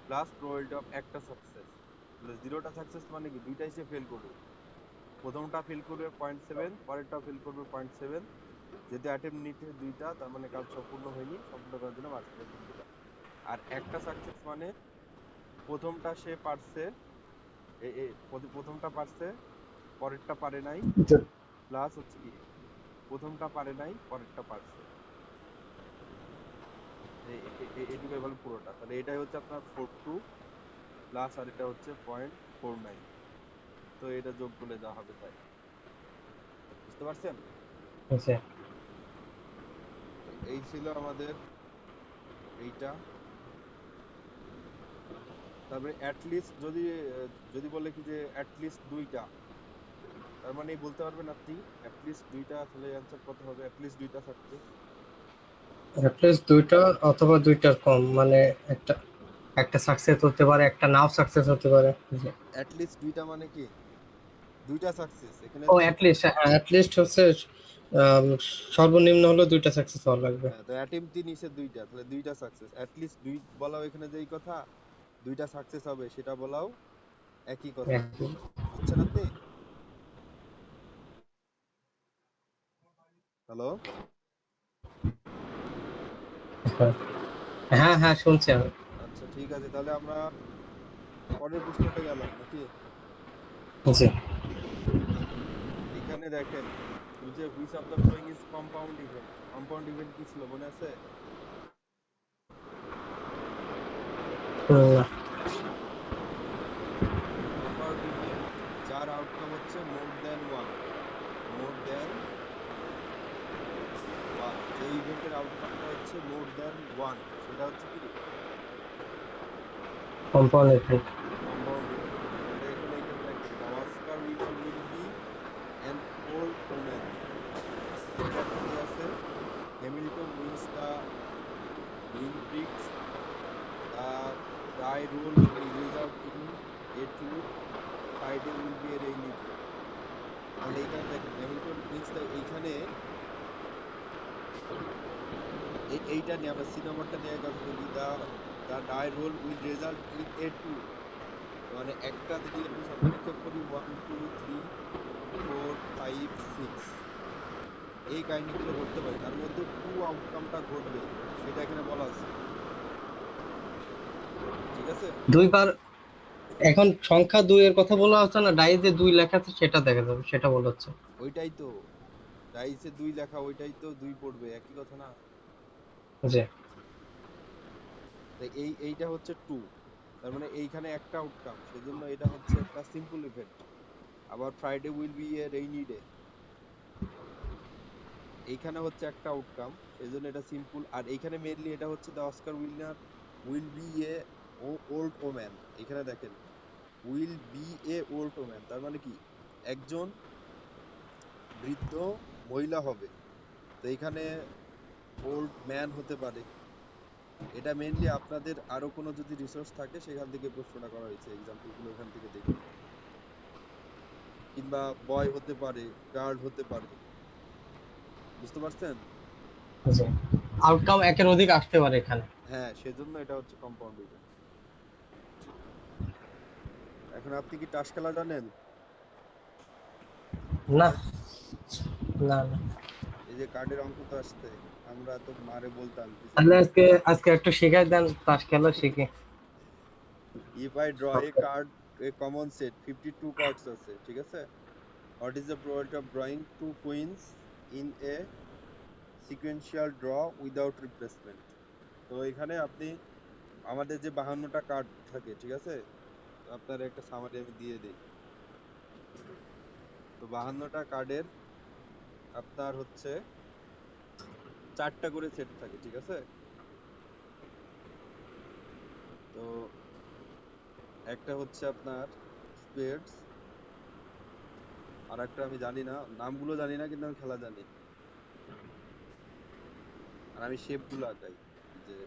প্লাস probability অফ একটা সাকসেস। তাহলে জিরোটা সাকসেস মানে কি দুইটাই সে ফেল করবে, প্রথমটা ফেল করবে 0.7, পরেরটা ফেল করবে 0.7। যেহেতু অ্যাটেম্প নিতে দুইটা, তার মানে কাজ সম্পূর্ণ হয়নি, সম্পূর্ণ করার জন্য মাঝখানে টিক দিলাম। আর একটা সাকসেস মানে প্রথমটা সে পারছে, প্রথমটা পারছে, পরেরটা পারে নাই, প্লাস হচ্ছে কি প্রথমটা পারে নাই, পরেরটা পারছে। এটুকুই বলে পুরোটা। তাহলে এটাই হচ্ছে আপনার 42 প্লাস, আর এটা হচ্ছে 0.49। তো এটা যোগ করলে যা হবে তাই। বুঝতে পারছেন? আচ্ছা। তো এই ছিল আমাদের এইটা। তারপরে অ্যাটলিস্ট যদি বলে কি যে অ্যাটলিস্ট দুইটা, তার মানে বলতে পারবেন আপনি অ্যাটলিস্ট দুইটা, তাহলে অ্যান্সার কত হবে? অ্যাটলিস্ট দুইটা থাকবে। অ্যাটলিস্ট দুইটা অথবা দুইটার কম, মানে একটা একটা সাকসেস হতে পারে, একটা নাও সাকসেস হতে পারে। জি। অ্যাটলিস্ট দুইটা মানে কি দুইটা সাকসেস এখানে ও তো। অ্যাটলিস্ট, হ্যাঁ অ্যাটলিস্ট হচ্ছে আম, সর্বনিম্ন হলো দুইটা সাকসেস হওয়া লাগবে। হ্যাঁ, তো অ্যাটেম্পটই নিছে দুইটা, তাহলে দুইটা সাকসেস। অ্যাটলিস্ট দুই বলাও এখানে যেই কথা, দুইটা সাকসেস হবে সেটা বলাও একই কথা। একই। বুঝছেন আপনি? হ্যালো? হ্যাঁ হ্যাঁ, শুনছি আমি। আচ্ছা ঠিক আছে, তাহলে আমরা পরের প্রশ্নটা গেলাম নাকি? জি। এখানে দেখেন যে which of the following is compound event. Compound event কি ছিল মনে আছে? না। কম্পাউন্ড ইভেন্ট যার আউটকাম হচ্ছে more than one. More than one, যে ইভেন্টের আউটকামটা হচ্ছে মোর দ্যান ওয়ান, সেটা হচ্ছে কি কম্পাউন্ড ইফেক্ট। Compound event. তাহলে এখন এইখানে দেখেন the Oscar winner will be an old woman. এটা একটা দেয়া আছে। Hamilton wins the grand prix, the die roll will result in a four, Friday will be a rainy day. তাহলে এইখানে দেখেন হ্যামিল্টন উইন্স দ্য, এইখানে এইটা নিয়ে আমরা সি নাম্বারটা নিয়ে কথা বলি। The the die roll will result in a four, মানে একটা যদি আমি সংখ্যা নিক্ষেপ করি 1 2 3 4 5 6, এই কাহিনীগুলো ঘটতে পারে, তার মধ্যে টু আউটকামটা ঘটবে সেটা এখানে বলা আছে। ঠিক আছে? দুইবার। এখন সংখ্যা দুই এর কথা বলা হচ্ছে না, ডাইজে দুই লেখা আছে সেটা দেখা যাবে, সেটা বলা হচ্ছে। ওইটাই তো, ডাইসে দুই লেখা, ওইটাই তো দুই পড়বে, একই কথা না? জি। তাই এইটা হচ্ছে টু, তার মানে এইখানে একটা আউটকাম, সেজন্য এটা হচ্ছে একটা সিম্পল ইভেন্ট। আবার Friday will be a rainy day, এইখানে হচ্ছে একটা আউটকাম, সেজন্য এটা সিম্পল। আর এইখানে মেইনলি এটা হচ্ছে the Oscar winner will be A old woman. এখানে দেখেন will be A old woman, তার মানে কি একজন বৃদ্ধ মহিলা হবে। তো এখানে ওল্ড ম্যান হতে পারে। এটা মেইনলি আপনাদের আরো কোনো যদি রিসোর্স থাকে সেখান থেকে প্রশ্নটা করা হয়েছে, এক্সাম্পল গুলো এখান থেকে দেখে। কিংবা বয় হতে পারে, গার্ল হতে পারে। বুঝতে পারছেন? জি। আউটকাম একের অধিক আসতে পারে এখানে। হ্যাঁ, সেজন্য এটা হচ্ছে কম্পাউন্ড ইভেন্ট। এখন আপনি কি তাস খেলা জানেন? না হ্যাঁ, না না। এই যে কার্ডের অঙ্ক তো আসছে, আমরা তো মারে বলতাম তাহলে কিছুদিন আজকে আগে। আজকে একটু শিখাই দেন, তাস খেলা শিখি। If I draw a card, a common set 52 cards আছে, ঠিক আছে? What is the probability of drawing two queens in a sequential draw without replacement? তো এখানে আপনি আমাদের যে 52টা কার্ড থাকে, ঠিক আছে? তো আপনার একটা সামারি আমি দিয়ে দিই। তো 52টা কার্ডের আপনার হচ্ছে 4টা করে সেট থাকে, ঠিক আছে? তো একটা হচ্ছে আপনার স্পেডস, আর একটা আমি জানি না, নামগুলো জানি না, কিন্তু আমি খেলা জানি। আর আমি শেপ গুলো আঁকাই। এই যে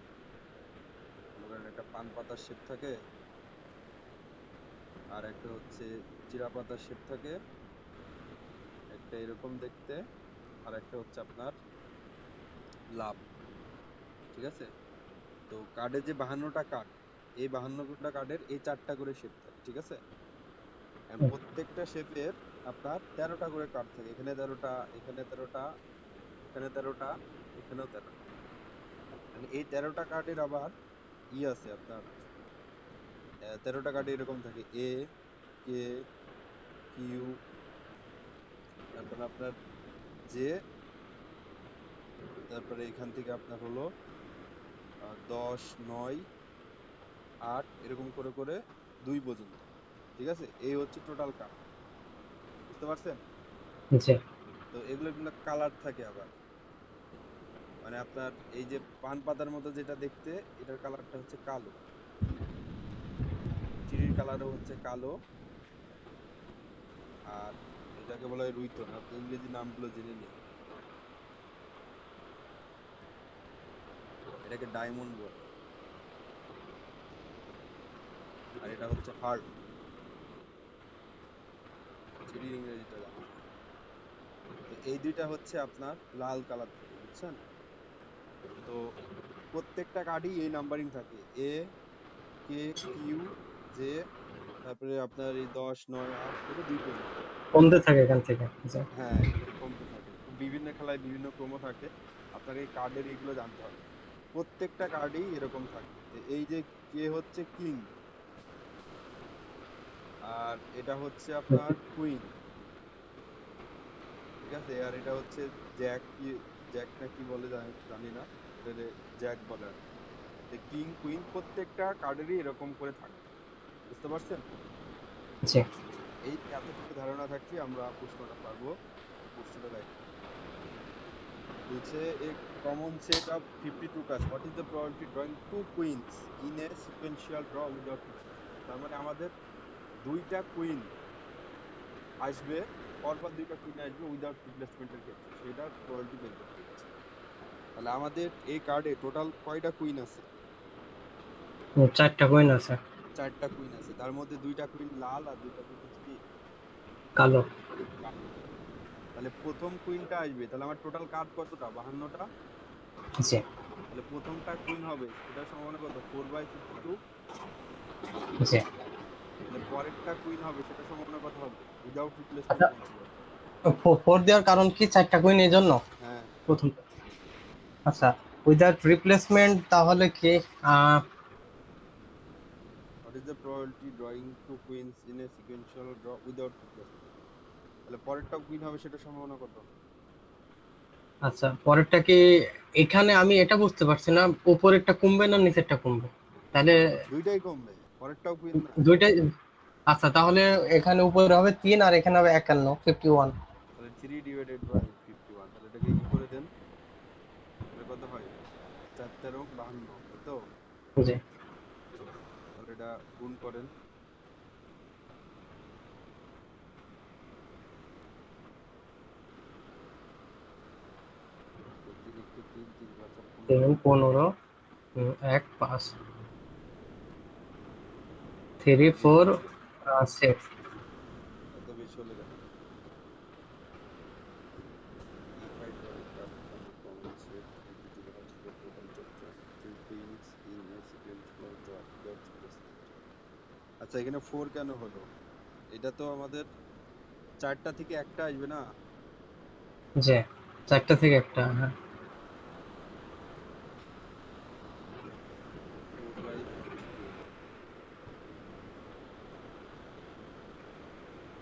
মনে করেন একটা পান পাতার শেপ থাকে, আর একটা হচ্ছে চিড়া পাতার শেপ থাকে, একটা এরকম দেখতে, আর একটা হচ্ছে আপনার লাভ। ঠিক আছে? তো কার্ডে যে 52টা কার্ড, এই 52টা কার্ডের এই 4টা করে শেপ থাকে, ঠিক আছে? And প্রত্যেকটা শেপের আপনার 13টা করে কার্ড থাকে, এখানে 13টা, এখানে 13টা, এখানে 13টা, এখানেও 13টা। মানে এই 13টা কার্ডের আবার আছে আপনার, 13টা কার্ডে এরকম থাকে এ, কে, কিউ, তারপরে আপনার জে, তারপরে এখান থেকে আপনার হলো 10, 9, 8 এরকম করে করে 2 পর্যন্ত। ঠিক আছে, এই হচ্ছে টোটাল কার্ড। বুঝতে পারছেন? জি। তো এগুলো কিন্তু কালার থাকে আবার, মানে আপনার এই যে পান পাতার মতো যেটা দেখতে, এটার কালারটা হচ্ছে কালো, চিনির কালারও হচ্ছে কালো। আর এটাকে বলা হয় রুইতন। আপনি ইংরেজি নামগুলো জেনে নিন। এটাকে ডায়মন্ড বলে। আর এটা হচ্ছে হার্ট। চিনির ইংরেজিটা জানা যায়। তো এই দুইটা হচ্ছে আপনার লাল কালার থাকে, বুঝছেন? তো প্রত্যেকটা কার্ডই এই নাম্বারিং থাকে, এ, কে, কিউ, জে, তারপরে আপনার এই 10, 9, 8 করে 2 পর্যন্ত। কমতে থাকে এখান থেকে। জি। হ্যাঁ, এখান থেকে কমতে থাকে। বিভিন্ন খেলায় বিভিন্ন ক্রম থাকে। আপনাকে এই কার্ডের এইগুলো জানতে হবে। প্রত্যেকটা কার্ডেই এরকম থাকে। তো এই যে কে হচ্ছে কিং, আর এটা হচ্ছে আপনার কুইন। ঠিক আছে, আর এটা হচ্ছে জ্যাক, কি জ্যাক না কি বলে জানি না, এটা জ্যাক বলে আর কি। কিং কুইন প্রত্যেকটা কার্ডেরই এরকম করে থাকে। বুঝতে পারছেন? জি। এই এতটুকু ধারণা থাকলে আমরা প্রশ্নটা পারবো। প্রশ্নটা দেখেন, বলছে a common set of 52 cards, what is the probability drawing two queens in a sequential draw without replacement? তার মানে আমাদের দুইটা কুইন আসবে, পরপর দুইটা কুইন আসবে উইদাউট রিপ্লেসমেন্টের ক্ষেত্রে, সেটার প্রবাবিলিটি বের করতে দিচ্ছে। তাহলে আমাদের এই কার্ডে টোটাল কয়টা কুইন আছে? 4টা কয়েন আছে। 4টা কুইন আছে, তার মধ্যে দুইটা কুইন লাল আর দুইটা কুইন হচ্ছে কি কালো। কালো। তাহলে প্রথম কুইনটা আসবে, তাহলে আমার টোটাল কার্ড কতটা? 52টা। জি। তাহলে প্রথমটা কুইন হবে, সেটার সম্ভাবনা কত? 4/52। জি। তাহলে পরেরটা কুইন হবে, সেটার সম্ভাবনা কত হবে? উইদাউট রিপ্লেসমেন্ট আচ্ছা, বলছিল তো। ফোর দেওয়ার কারণ কি? 4টা কয়েন এই জন্য হ্যাঁ। প্রথম। আচ্ছা, উইদাউট রিপ্লেসমেন্ট তাহলে কি? Ah, what is the probability drawing two queens in a sequential draw without replacement? তাহলে পরেরটা কুইন হবে, সেটার সম্ভাবনা কত? আচ্ছা, পরেরটা কি? এখানে আমি এটা বুঝতে পারছি না, উপরেরটা কমবে না নিচেরটা কমবে? তাহলে দুইটাই কমবে, পরেরটাও কুইন না। দুইটাই। আচ্ছা, তাহলে এখানে উপরে হবে 3 আর এখানে হবে 51। তাহলে 3 / 51, তাহলে এটাকে ই করে দেন, তাহলে কত হয়? 4 × 52, তাই তো? জি। তাহলে এটা গুণ করেন। তো 3 × 3 3 × 5 = 15। 3, 15, 1, 5, 3, জি, 4, 6। এত বেশি হলে কেন? If I draw a card from a common set, repeating, what is the probability of drawing two queens in a sequential draw without replacement? আচ্ছা, এখানে 4 কেন হলো? এটা তো আমাদের 4টা থেকে একটা আসবে না? জি, 4টা থেকে একটা, হ্যাঁ। 4/52,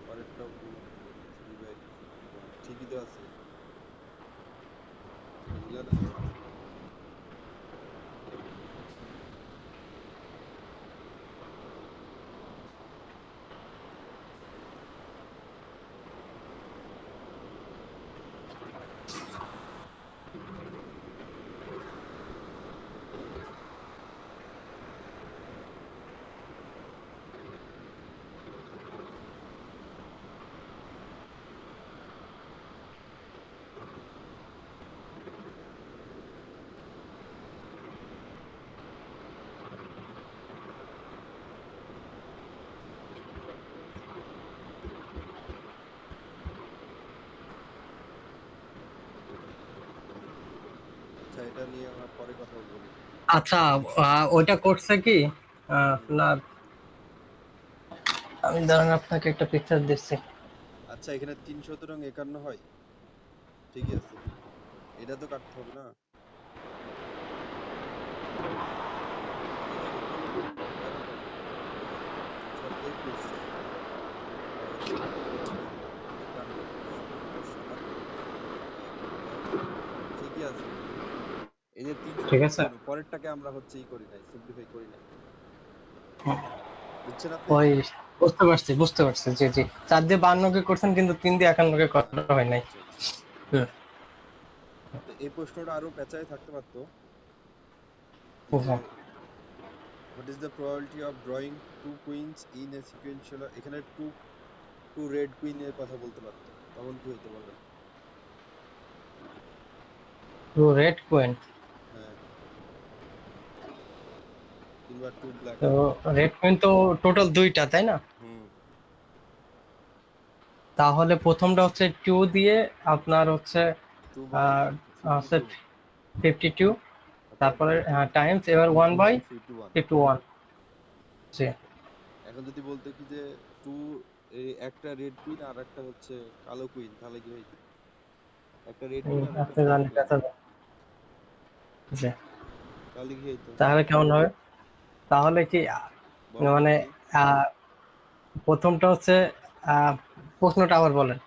পরেরটাও গুণ হবে 3/51, ঠিকই তো আছে, বুঝলে না? আচ্ছা, এটা নিয়ে আমরা পরে কথা বলবো নি। আচ্ছা, ওইটা করছে কি? হুম। আপনার, আমি দাঁড়ান আপনাকে একটা পিকচার দিচ্ছি। আচ্ছা, এখানে 3 × 51 হয়, ঠিকই আছে। এটা তো কাটতে হবে না। এটা হতো 13টা বার, 3 × 7 = 21, এটা হচ্ছে 51, 7 ঠিকই আছে। এই যে ঠিক আছে। 355, পরেরটাকে আমরা হচ্ছে করি নাই, সিম্পলিফাই করি নাই। বুঝছেন আপনি? ওই বুঝতে পারছি, জি জি। 4 দিয়ে 52 কে করছেন, কিন্তু 3 দিয়ে 51 কে হ্যাঁ, করা হয় নাই। আচ্ছা আচ্ছা। হুম, তো এই প্রশ্নটা আরো পেঁচায় থাকতে পারতো যে বুঝলাম। What is the probability of drawing two queens in a sequential, এখানে টু টু রেড কুইন এর কথা বলতে পারতো, তখন কি হতো বলেন? Two red queen. হ্যাঁ, কিংবা টু ব্ল্যাক তো কুইন। রেড কুইন তো টোটাল 2টা, তাই না? হুম, তাহলে প্রথমটা হচ্ছে 2 দিয়ে আপনার হচ্ছে টু বাই আহ, ফিফটি আছে টু 52, অথবা তারপরে ফিফটি টাইমস, এবার ফিফটি ওয়ান 1/51। জি। এখন যদি বলতো কি যে টু, একটা রেড কুইন আর একটা হচ্ছে কালো কুইন, তাহলে কি হইতো? একটা রেড কুইন আর একটা আপনি ব্ল্যাক জানেন কুইন, কথা। জি। তাহলে কি হইতো? তাহলে কেমন হবে? তাহলে কি বলেন মানে দেখি। আহ, প্রথমটা হচ্ছে আহ, প্রশ্নটা আবার বলেন।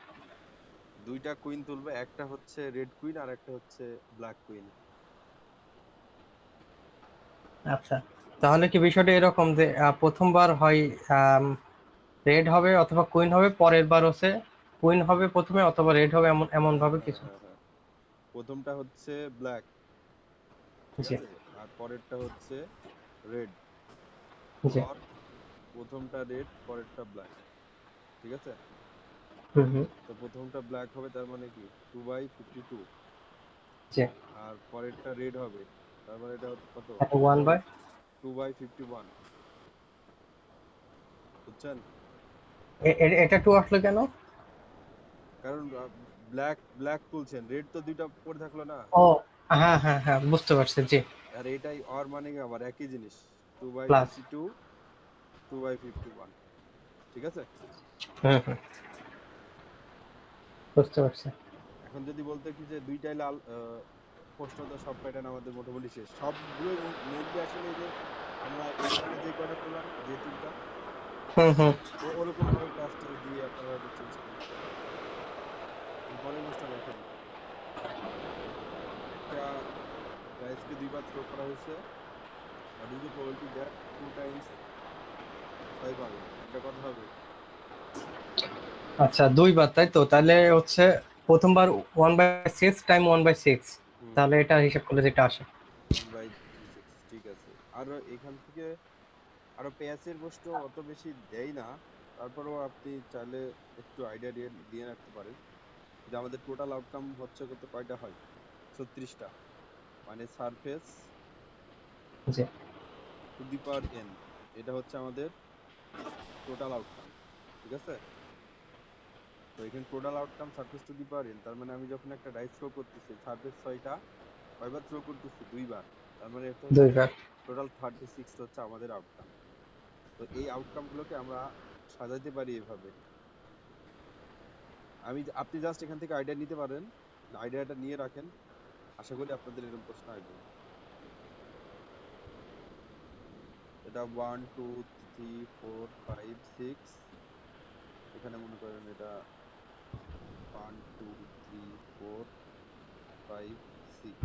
দুইটা কুইন তুলবে, একটা হচ্ছে রেড কুইন আর একটা হচ্ছে ব্ল্যাক কুইন। আচ্ছা, তাহলে কি বিষয়টা এরকম যে প্রথমবার হয় রেড হবে অথবা কুইন হবে, পরের বার হচ্ছে কুইন হবে প্রথমে অথবা রেড হবে, এমন এমন হ্যাঁ ভাবে হ্যাঁ কিছু? হ্যাঁ হ্যাঁ, প্রথমটা হচ্ছে ব্ল্যাক, ঠিক জি আছে, আর পরেরটা হচ্ছে রেড। জি। আর প্রথমটা রেড, পরেরটা ব্ল্যাক, ঠিক আছে। হুম হুম। তো প্রথমটা ব্ল্যাক হবে, তার মানে কি 2/52, জি। আর পরেরটা রেড হবে, তার মানে এটা হচ্ছে কত, 1/, 2/51। বুঝছেন? এটা 2 আসলো কেন? কারণ ব্ল্যাক ব্ল্যাক তুলছেন, রেড তো দুইটা পড়ে থাকলো না। ও হ্যাঁ হ্যাঁ হ্যাঁ, বুঝতে পারছি, জি। আর এটাই অর মানে কি আবার একই জিনিস, two by plus. Fifty two 2/51, ঠিক আছে। হুম হুম, বুঝতে পারছি। এখন যদি বলতে কি যে দুইটাই লাল, প্রশ্ন তো সব প্যাটার্ন আমাদের মোটামুটি শেষ, সবগুলোই মেনলি আসলে এই যে আমরা এইখানে যে কয়টা করলাম না, যে তিনটা, হুম হুম। ওরকম ভাবে কাজটা দিয়ে আপনারা হয়তো চেঞ্জ করে নিতে পারেন। পরের মাসটা দেখেন, একটা ডাইসকে দুইবার থ্রো করা হয়েছে, what is the probability that two times 5 পাবেন, এটা কত হবে? আচ্ছা, 2বার, তাই তো? তাহলে হচ্ছে প্রথমবার 1/6 টাইম 1/6, হুম, তাহলে এটা হিসাব করলে যেটা আসে। 1/36, ঠিক আছে। আর এখান থেকে আরো পেঁয়াজের প্রশ্ন অত বেশি দেয় না, তারপরেও আপনি চাইলে একটু আইডিয়া দিয়ে দিয়ে রাখতে পারেন যে আমাদের টোটাল আউটকাম হচ্ছে কত, কয়টা হয়, 36টা, মানে surface G. To the power N, এটা হচ্ছে আমাদের টোটাল আউটকাম, ঠিক আছে। তো এখানে total outcome surface to the power N, তার মানে আমি যখন একটা ডাইস থ্রো করতেছি, সারফেস 6টা, কয়বার থ্রো করতেছি, 2বার, তার মানে এটা হচ্ছে 2বার। টোটাল 36 হচ্ছে আমাদের আউটকাম। তো এই আউটকাম গুলোকে আমরা সাজাইতে পারি এভাবে। আপনি জাস্ট এখান থেকে আইডিয়া নিতে পারেন, আইডিয়াটা নিয়ে রাখেন, আশা করি আপনাদের এরকম প্রশ্ন আসবে না। এটা 1 2 3 4 5 6, এখানে মনে করেন এটা 1 2 3 4 5 6,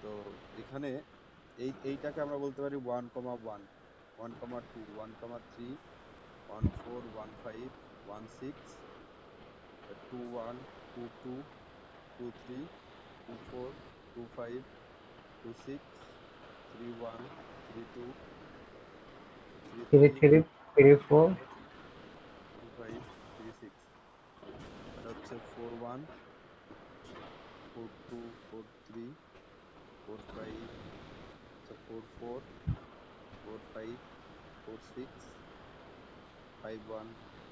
তো এখানে এইটাকে আমরা বলতে পারি 1,1, 1,2, 1,3, 1,4, 1,5, 1,6, 2,1, 2,2, 2,3, 2,4, 2,5, 2,6, 3,1, 3,2, 3 3,3, 3 3 4। 3,4, 2,5, 3,6, এটা হচ্ছে 4,1, 4,2, 4,3, 4,5, আচ্ছা 4,4, 4,5, 4,6, 5,1,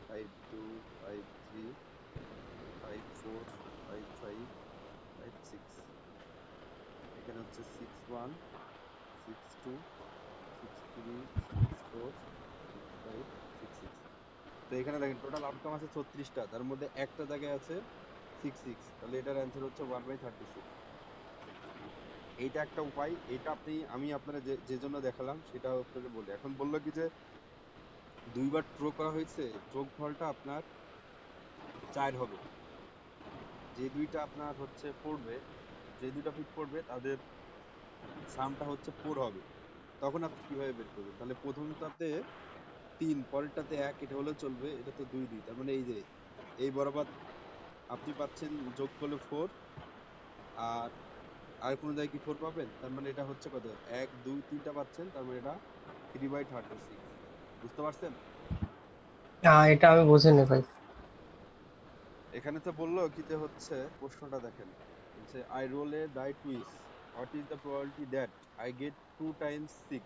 5,2, 5,3, 5,4, 5,5, 5,6, এখানে হচ্ছে 6,1, 6,2, 6,3, 6,4, 6,5, 6,6, তো এখানে দেখেন টোটাল আউটকাম আছে 36টা, তার মধ্যে একটা জায়গায় আছে 66, তাহলে এটার অ্যান্সার হচ্ছে 1/36। এইটা একটা উপায়, এটা আমি আপনারা যে যে জন্য দেখালাম সেটা আপনাকে বলি। এখন বললো কি যে দুইবার থ্রো করা হয়েছে, যোগফলটা আপনার 4 হবে। যে দুইটা আপনার হচ্ছে পড়বে, যে দুইটা ফিট পড়বে তাদের সামটা হচ্ছে 4 হবে। তখন আপনি কিভাবে বের করবেন? তাহলে প্রথমটাতে 3, পরেরটাতে 1, এটা হলেও চলবে, এটা তো 2 2, তার মানে এই যে এই বরাবর আপনি পাচ্ছেন যোগ করলে 4। আর আর কোনো জায়গায় কি 4 পাবেন? তার মানে এটা হচ্ছে কত, 1 2 3টা পাচ্ছেন, তার মানে এটা 3/36। বুঝতে পারছেন? এটা আমি বুঝিনি ভাই। এখানে তো বললো কি যে হচ্ছে, প্রশ্নটা দেখেন, বলছে I roll a die twice, what is the probability that I get 2 times 6।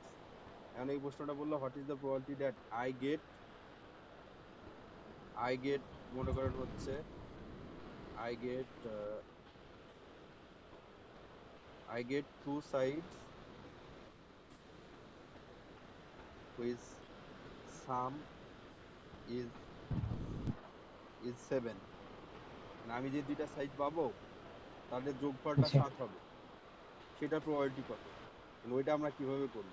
এখন এই প্রশ্নটা বললো what is the probability that I get মনে করেন হচ্ছে I get I get two sides which sum is 7। মানে আমি যে দুইটা সাইড পাবো তাদের যোগফলটা আচ্ছা। 7 হবে, সেটার প্রবাবিলিটি কত? তাহলে ওইটা আমরা কিভাবে করব?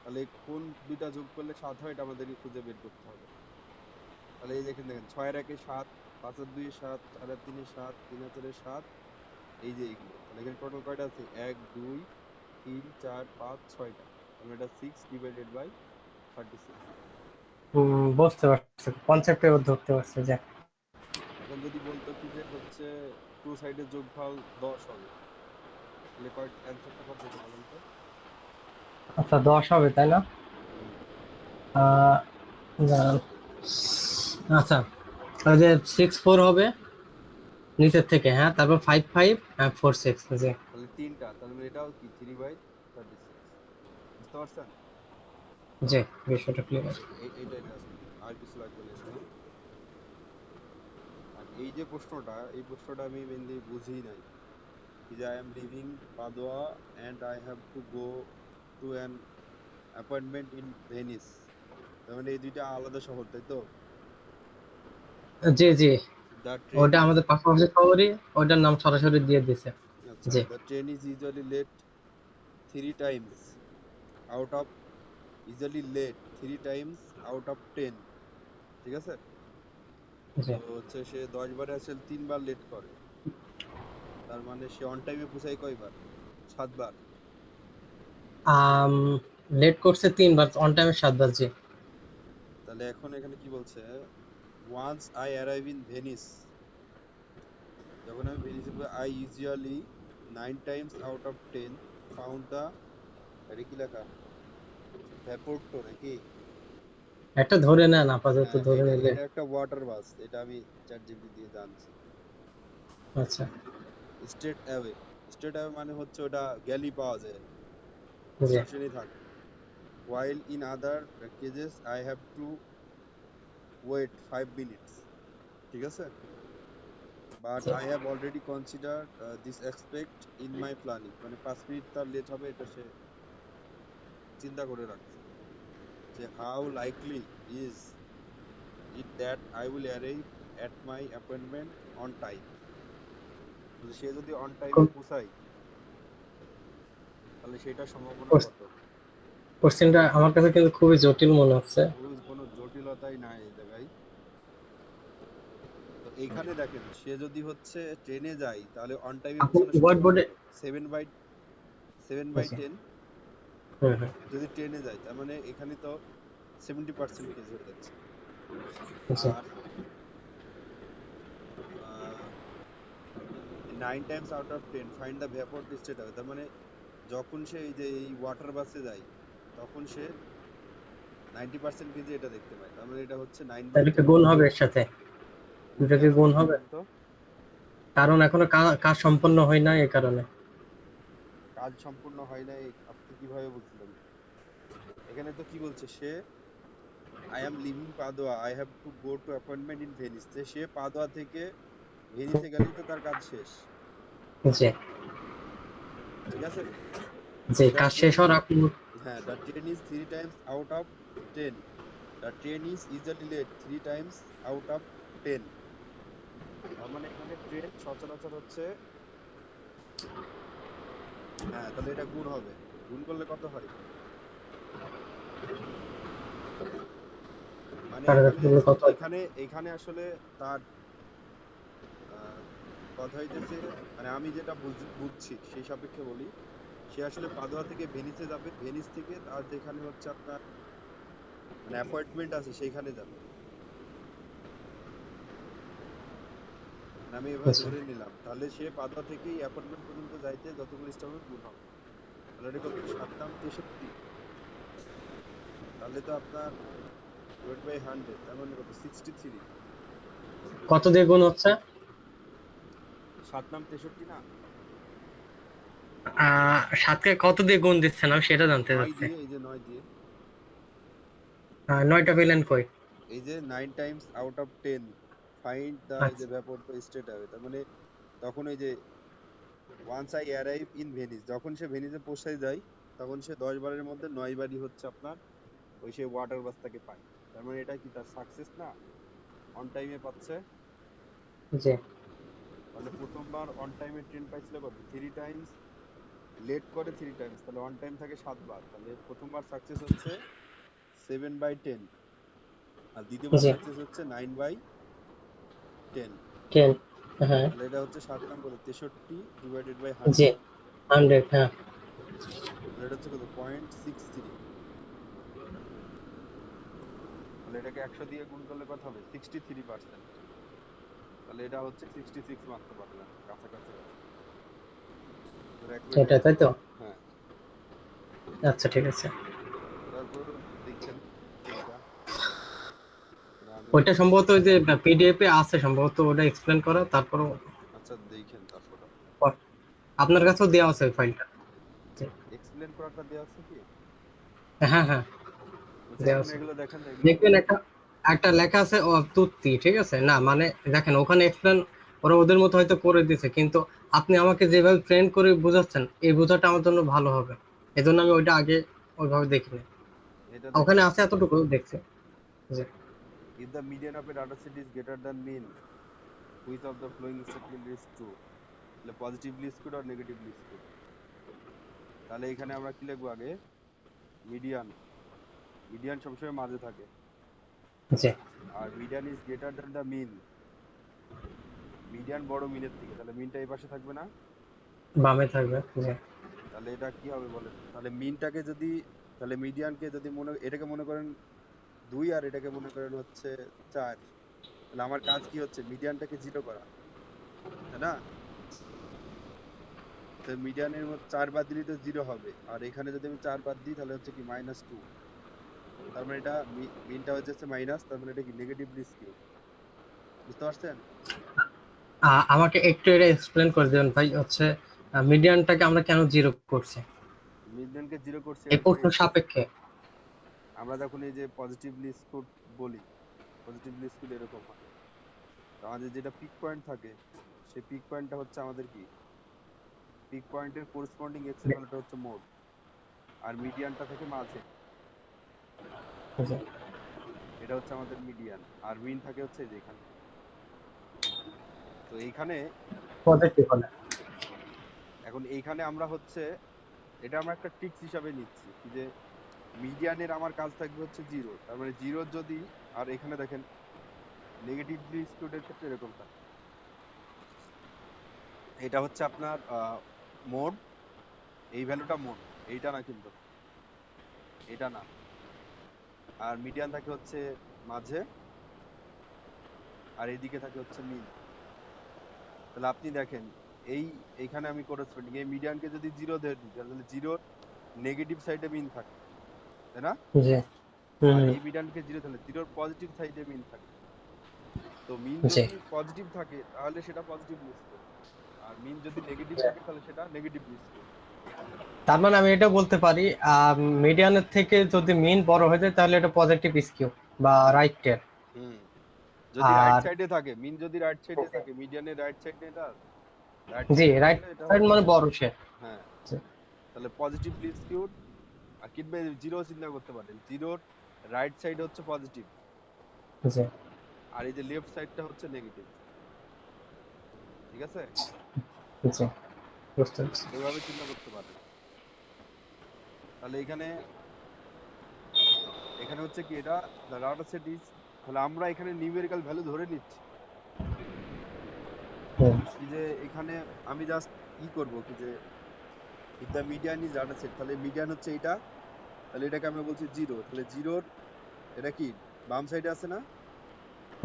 তাহলে কোন দুইটা যোগ করলে 7 হয় এটা আমাদেরকে খুঁজে বের করতে হবে। তাহলে এই দেখেন দেখেন 6 এর 1 এ 7, 5 এর 2 এ 7, 4 এর 3 এ 7, 3 এর 4 এ 7, এই যে এইগুলো। তাহলে এখানে টোটাল কয়টা আছে? 1 2 3 4 5 6টা। তাহলে এটা 6/36। বুঝতে পারছি, কনসেপ্টে ধরতে পারছি যে। এখন যদি বলতো কি যে হচ্ছে টু সাইডের যোগফল 10 হবে, তাহলে কয় অ্যান্সারটা কত হতো বলেন তো? আচ্ছা, 10 হবে তাই না? হুম। আহ, দাঁড়ান। আচ্ছা, ওই যে 6 4 হবে নিচের থেকে, হ্যাঁ, তারপর 5 5 4 6, জি। তাহলে তিনটা, তাহলে মানে এটাও কি 3/36। বুঝতে পারছেন? জি, বিষয়টা ক্লিয়ার। এইটাই জাস্ট, আর কিছু লাগবে না এখানে। আর এই যে প্রশ্নটা, এই প্রশ্নটা আমি মেনলি বুঝি নাই। কি যে I am living Padova and I have to go to an appointment in Venice. তার মানে এই দুইটা আলাদা শহর, তাই তো? জি জি, দ্য ট্রেন ওটা ইজ, আমাদের পাশাপাশি খবরই, ওটার নাম সরাসরি দিয়ে দিছে। আচ্ছা, জি the train is usually late three times out of usually late three times out of 10। ঠিক আছে? জি। তো হচ্ছে সে 10 বারে আসলে 3 বার লেট করে, তার মানে সে অন টাইমে পৌঁছায় কয়বার? 7 বার। আম লেট করছে 3 বার, অন টাইমে 7 বার, জি। তাহলে এখন এখানে কি বলছে, once I arrive in Venice, যখন আমি ভেনিসে I usually 9 times out of 10 found the, এটা কি লেখা, ভ্যাপোর্টো নাকি? একটা ধরে নেন, আপাতত হ্যাঁ, ধরে এটা নিলে। এটা একটা ওয়াটার বাস, এটা আমি চ্যাট জিপিটি দিয়ে জানছি। আচ্ছা, স্ট্রেট অ্যাওয়ে, স্ট্রেট অ্যাওয়ে মানে হচ্ছে ওটা গেলি পাওয়া যায়, জি স্টেশনে থাকে। while in other cases I have to wait 5 minutes। ঠিক আছে? but G. I have already considered this aspect in my planning। মানে 5 মিনিট তার লেট হবে এটা সে চিন্তা করে রাখছে, যে how likely is it that I will arrive at my appointment on time। তাহলে সে যদি অন টাইমে পৌঁছায় তাহলে সেটার সম্ভাবনা কত? কোশ্চেনটা আমার কাছে কিন্তু খুবই জটিল মনে হচ্ছে। কোনো জটিলতাই নাই এই জায়গায়। তো এইখানে দেখেন সে যদি হচ্ছে ট্রেনে যায় তাহলে অন টাইমে আপনি পৌঁছানোর হোয়াইট সম্ভাবনা বোর্ডে। কত? 7/10। হুম হুম। যদি ট্রেনে যায় তার মানে এখানে তো 70% হয়ে যাচ্ছে। জি। আর 9 times out of 10 find the vapour state হবে, তার মানে যখন সে এই যে এই ওয়াটার বাসে যায় তখন সে 90% কেজি এটা দেখতে পায়, তার মানে এটা হচ্ছে নাইন বাই তাহলে কি টেন গুণ হবে এর সাথে? দুটো কি কেন গুণ গুণ হবে? বলেন তো? কারণ এখনো কাজ সম্পন্ন হয় না, এই কারণে। কাজ সম্পূর্ণ হয় নাই, আপনি কিভাবে বুঝলেন? এখানে তো কি বলছে, say I am living Padova I have to go to appointment in Venice, সে পাদোয়া থেকে ভেনিসে গেলেই তো তার কাজ শেষ। জি ঠিক আছে? জি, দ্য কাজ শেষ ট্রেন, হওয়ার আগে। হ্যাঁ, the train is 3 times out of 10 the train is usually late 3 times out of 10। তার মানে এখানে ট্রেন সচরাচর হচ্ছে, হ্যাঁ তাহলে এটা গুণ হবে। গুণ করলে কত হয়? মানে তার কাছে এখানে তুমি কত? এখানে এখানে আসলে তার আহ, কথা হইতেছে, মানে আমি যেটা বুঝছি সেই সাপেক্ষে বলি। সে আসলে পাদুয়া থেকে ভেনিসে যাবে, ভেনিস থেকে তার যেখানে হচ্ছে আপনার মানে অ্যাপয়েন্টমেন্ট আছে সেইখানে যাবে। মানে আমি এভাবে আচ্ছা, ধরে নিলাম, তাহলে সে পাদুয়া থেকেই অ্যাপয়েন্টমেন্ট পর্যন্ত যাইতে যতগুলো স্টপ হবে গুণ হবে। তাহলে এটা কত? 7 দাম 63। তাহলে তো আপনার ডিভাইড বাই 100, তার মানে কত? 63। কত দিয়ে গুণ হচ্ছে? 7 দাম 63 না? 7কে কত দিয়ে গুণ দিচ্ছেন আমি সেটা জানতে 9 চাচ্ছি। দিয়ে, এই যে 9 দিয়ে, 9টা পেলেন কই? এই যে 9 times out of 10 find the এই যে আচ্ছা, ভ্যাপর স্টেট হবে, তার মানে তখন ওই যে once I arrive in Venice, যখন সে ভেনিসে পৌঁছে যায় তখন সে 10 বারের মধ্যে 9 বারই হচ্ছে আপনার ওই সে ওয়াটার বাসটাকে পায়। তার মানে এটা কি তার সাকসেস না? অন টাইমে পাচ্ছে। জি, তাহলে প্রথমবার অন টাইমে ট্রেন পাইছিল কত? 3 টাইমস। লেট করে 3 টাইমস, তাহলে অন টাইম থাকে 7 বার, তাহলে প্রথমবার সাকসেস হচ্ছে 7/10, আর দ্বিতীয়বার জি, সাকসেস হচ্ছে 9/10। 10, হ্যাঁ, তাহলে এটা হচ্ছে 7 দাম কত? 63 / জি, 100। 100, হ্যাঁ। তাহলে এটা হচ্ছে কত? 0.63। তাহলে এটাকে 100 দিয়ে গুণ করলে কত হবে? 63%। তাহলে এটা হচ্ছে 66 মারতে পারবে না, কাছাকাছি আছে। তোর এটা অ্যাকুরেট। তাই তো? হ্যাঁ। আচ্ছা, ঠিক আছে। তারপর দেখেন কোনটা, না আমি ওইটা বলতেছি। সম্ভবত ওই যে পিডিএফ এ আছে, সম্ভবত ওটা এক্সপ্লেন করা, তারপরও আচ্ছা দেখেন তারপর আপনি। আপনার কাছেও দেওয়া আছে ওই ফাইলটা। জি। এক্সপ্লেন করাটা দেওয়া আছে কি? হ্যাঁ, হ্যাঁ, আচ্ছা দেওয়া এখন আছে। এগুলো দেখেন না, এগুলো দেখবেন একটা একটা লেখা আছে তুত্তি, ঠিক আছে না, মানে দেখেন ওখানে এক্সপ্লেন ওরা ওদের মতো হয়তো করে দিয়েছে, কিন্তু আপনি আমাকে যেভাবে ট্রেন করে বোঝাচ্ছেন এই বোঝাটা আমার জন্য ভালো হবে, এজন্য আমি ওইটা আগে ওইভাবে দেখিনি। এটা ওখানে দেখেন। আছে এতটুকু দেখছি। জি, if the median of a data set is greater than mean, which of the following statement is true? তাহলে পজিটিভলি স্কুড আর নেগেটিভলি স্কুড। তাহলে এখানে আমরা কি লিখবো আগে? মিডিয়ান। মিডিয়ান সবসময় মাঝে থাকে। জি, আর median is greater than the mean, median বড় মিনের থেকে, তাহলে মিনটা এই পাশে থাকবে না? বামে থাকবে। জি, তাহলে এটা কি হবে বলেন? তাহলে মিনটাকে যদি, তাহলে মিডিয়ানকে যদি এটাকে মনে করেন 2 আর এটাকে মনে করেন হচ্ছে 4, তাহলে আমার কাজ কি হচ্ছে? মিডিয়ানটাকে 0 করা, তাই না? তো মিডিয়ানের মধ্যে 4 বাদ দিলেই তো 0 হবে, আর এখানে যদি আমি 4 বাদ দিই তাহলে হচ্ছে কি -2। তার মানে এটা মিনটা হচ্ছে মাইনাস, তার মানে এটা কি নেগেটিভলি স্কিউ। বুঝতে পারছেন? আমাকে একটু এটা এক্সপ্লেন করে দেবেন ভাই, হচ্ছে মিডিয়ানটাকে আমরা কেন জিরো করছি মিডিয়ানকে 0 করছে এই এরকম, প্রশ্ন সাপেক্ষে? আমরা যখন এই যে পজিটিভলি স্কোর বলি, পজিটিভলি স্কোর এরকম হয়। তো আমাদের যেটা পিক পয়েন্ট থাকে, সেই পিক পয়েন্টটা হচ্ছে আমাদের কি, পিক পয়েন্টের কোরেসপন্ডিং এক্স এর ভ্যালুটা হচ্ছে মোড, আর মিডিয়ানটা থাকে মাঝে, জি, এটা হচ্ছে আমাদের মিডিয়ান। আর মিন থাকে হচ্ছে এই যে এখানে। তো এইখানে, পজিটিভ হলে। এখন এইখানে আমরা হচ্ছে, এটা আমরা একটা ট্রিক্স হিসাবে নিচ্ছি কি যে মিডিয়ানের আমার কাজ থাকবে হচ্ছে 0, তার মানে 0 যদি, আর এখানে দেখেন নেগেটিভলি স্কিউড এর ক্ষেত্রে এরকম থাকে। এটা হচ্ছে আপনার মোড, এই ভ্যালুটা মোড, এইটা না কিন্তু, এটা না। আর মিডিয়ান থাকে হচ্ছে মাঝে, আর এইদিকে থাকে হচ্ছে মিন। তাহলে আপনি দেখেন এই, এইখানে আমি করেসপন্ডিং এই মিডিয়ানকে যদি 0 ধরে দিই তাহলে 0-র নেগেটিভ সাইডে মিন থাকে, তাই না? জি, হুম, আর হুম, এই মিডিয়ানকে 0 তাহলে 0-র পজিটিভ সাইডে মিন থাকে। তো মিন জি। যদি পজিটিভ থাকে তাহলে সেটা পজিটিভলি স্কিউড, আর মিন যদি নেগেটিভ থাকে তাহলে সেটা নেগেটিভলি স্কিউড। তার মানে আমি এটা বলতে পারি, মিডিয়ানের থেকে যদি মিন বড় হয়ে যায় তাহলে এটা পজিটিভ স্কিউ বা হুম। রাইট টের। হুম। যদি রাইট আর সাইডে থাকে, মিন যদি রাইট সাইডে থাকে, মিডিয়ানের রাইট সাইডে, এটা রাইট জি, সাইডে রাইট থাকলে এটা সাইড হচ্ছে, মানে বড় সে। হ্যাঁ, তাহলে পজিটিভলি স্কিউড। আর কিংবা 0 চিন্তা করতে পারেন, 0 রাইট সাইড হচ্ছে পজিটিভ, জি আর এই যে লেফট সাইডটা হচ্ছে নেগেটিভ। ঠিক আছে, জি, বুঝতে পারছি। এভাবে চিন্তা করতে পারেন। তাহলে এখানে এখানে হচ্ছে কি, এটা দ্য ডাটা সেট ইজ, তাহলে আমরা এখানে নিউমেরিক্যাল ভ্যালু ধরে নিচ্ছি হুম, কি যে এখানে আমি জাস্ট করব কি যে if the median is data set, তাহলে মিডিয়ান হচ্ছে এটা, তাহলে এটাকে আমরা বলছি জিরো, তাহলে জিরোর এটা কি বাম সাইডে আছে না?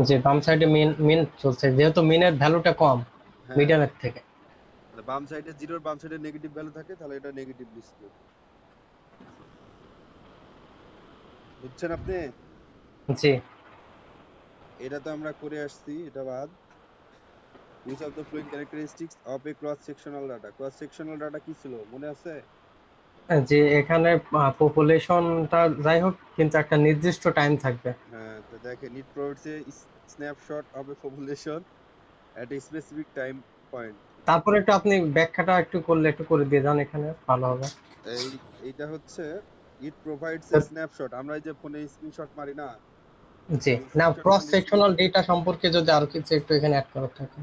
জি বাম সাইডে মিন মিন চলছে, যেহেতু মিনের ভ্যালুটা কম হ্যাঁ, মিডিয়ানের থেকে। তাহলে বাম সাইডে জিরোর বাম সাইডে নেগেটিভ ভ্যালু থাকে, তাহলে এটা নেগেটিভলি স্কিউড। বুঝছেন আপনি? জি এটা তো আমরা করে আসছি, এটা বাদ। Use of the flowing characteristics of A cross sectional data, cross sectional data কি ছিল মনে আছে? যে এখানে পপুলেশনটা যাই হোক, কিন্তু একটা নির্দিষ্ট টাইম থাকবে। হ্যাঁ, তো দেখেন ইট provides a snapshot of a population at a specific time point. তারপরে একটু আপনি ব্যাখ্যাটা একটু করলে একটু করে দিয়ে যান, এখানে ভালো হবে। এই এইটা হচ্ছে ইট প্রোভাইডস এ তো- স্ন্যাপশট, আমরা এই যে ফোনে স্ক্রিনশট মারি না, জি, এই না স্ক্রিনশট ক্রস মারলে সেকশনাল ডেটা সম্পর্কে যদি আরো কিছু একটু এখানে অ্যাড করা থাকে।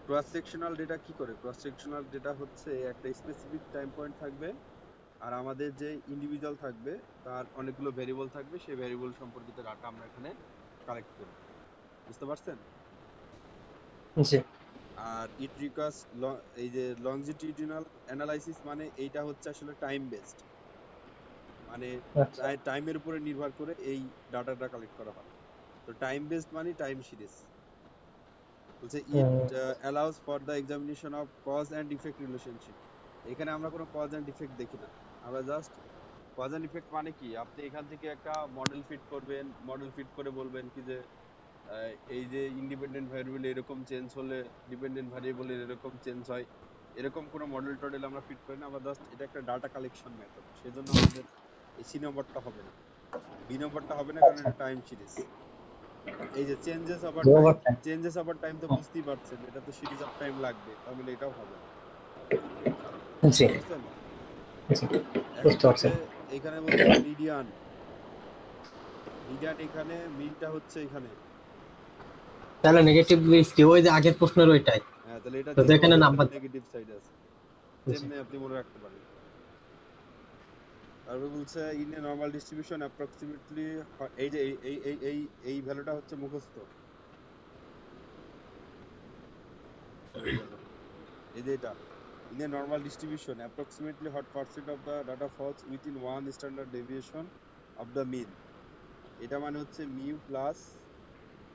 ক্রস সেকশনাল ডেটা কি করে? ক্রস সেকশনাল ডেটা হচ্ছে একটা স্পেসিফিক টাইম পয়েন্ট থাকবে, আর আমাদের যে ইন্ডিভিজুয়াল থাকবে তার অনেকগুলো ভেরিয়েবল থাকবে, সেই ভেরিয়েবল সম্পর্কিত ডাটা আমরা এখানে কালেক্ট করি। বুঝতে পারছেন? জি আর ইট রিকোয়ার্স, এই যে লংজিটিউডিনাল অ্যানালাইসিস, মানে এইটা হচ্ছে আসলে টাইম বেসড, মানে আচ্ছা। টাইমের উপরে নির্ভর করে এই ডাটাটা কালেক্ট করা হয়। তো টাইম বেসড মানে টাইম সিরিজ। বলছে it hmm, allows for the examination of cause and effect relationship. এখানে আমরা কোনো কজ অ্যান্ড ইফেক্ট দেখি না, আমরা জাস্ট কজ অ্যান্ড ইফেক্ট মানে কি, আপনি এখান থেকে একটা মডেল ফিট করবেন, মডেল ফিট করে বলবেন কি যে এই যে ইন্ডিপেন্ডেন্ট ভ্যারিয়েবল এরকম চেঞ্জ হলে ডিপেন্ডেন্ট ভ্যারিয়েবলের এরকম চেঞ্জ হয়, এরকম কোনো মডেল টডেল আমরা ফিট করি না, আমরা জাস্ট এটা একটা ডাটা কালেকশন মেথড, সেজন্য আমাদের এই সি নম্বরটা হবে না, বি নম্বরটা হবে না, কারণ আচ্ছা। এটা টাইম সিরিজ। এই যে চেঞ্জেস ওভার টাইম, জবাবটা। চেঞ্জেস ওভার টাইম তো বুঝতেই পারছেন, এটা তো সিরিজ অফ টাইম লাগবে, তার মানে এটাও হবে না। জি বুঝতে পারছেন? জি, এখন বুঝতে বলছে, পারছি। এখানে বলছে মিডিয়ান, মিডিয়ান এখানে মিনটা হচ্ছে এখানে। তাহলে নেগেটিভ লিস্ট ওই যে আগের প্রশ্নের ওইটাই, হ্যাঁ, তাহলে এটা তো জিরো এখানে হলে নাম্বার। নেগেটিভ সাইডে আছে, জি যেমনি আপনি মনে রাখতে পারেন। তারপর বলছে in a normal distribution approximately, এই যে এই ভ্যালুটা হচ্ছে মুখস্থ হয়ে গেল, এই যে এটা, in a normal distribution approximately hot percent of the data falls within one standard deviation of the mean. এটা মানে হচ্ছে mu plus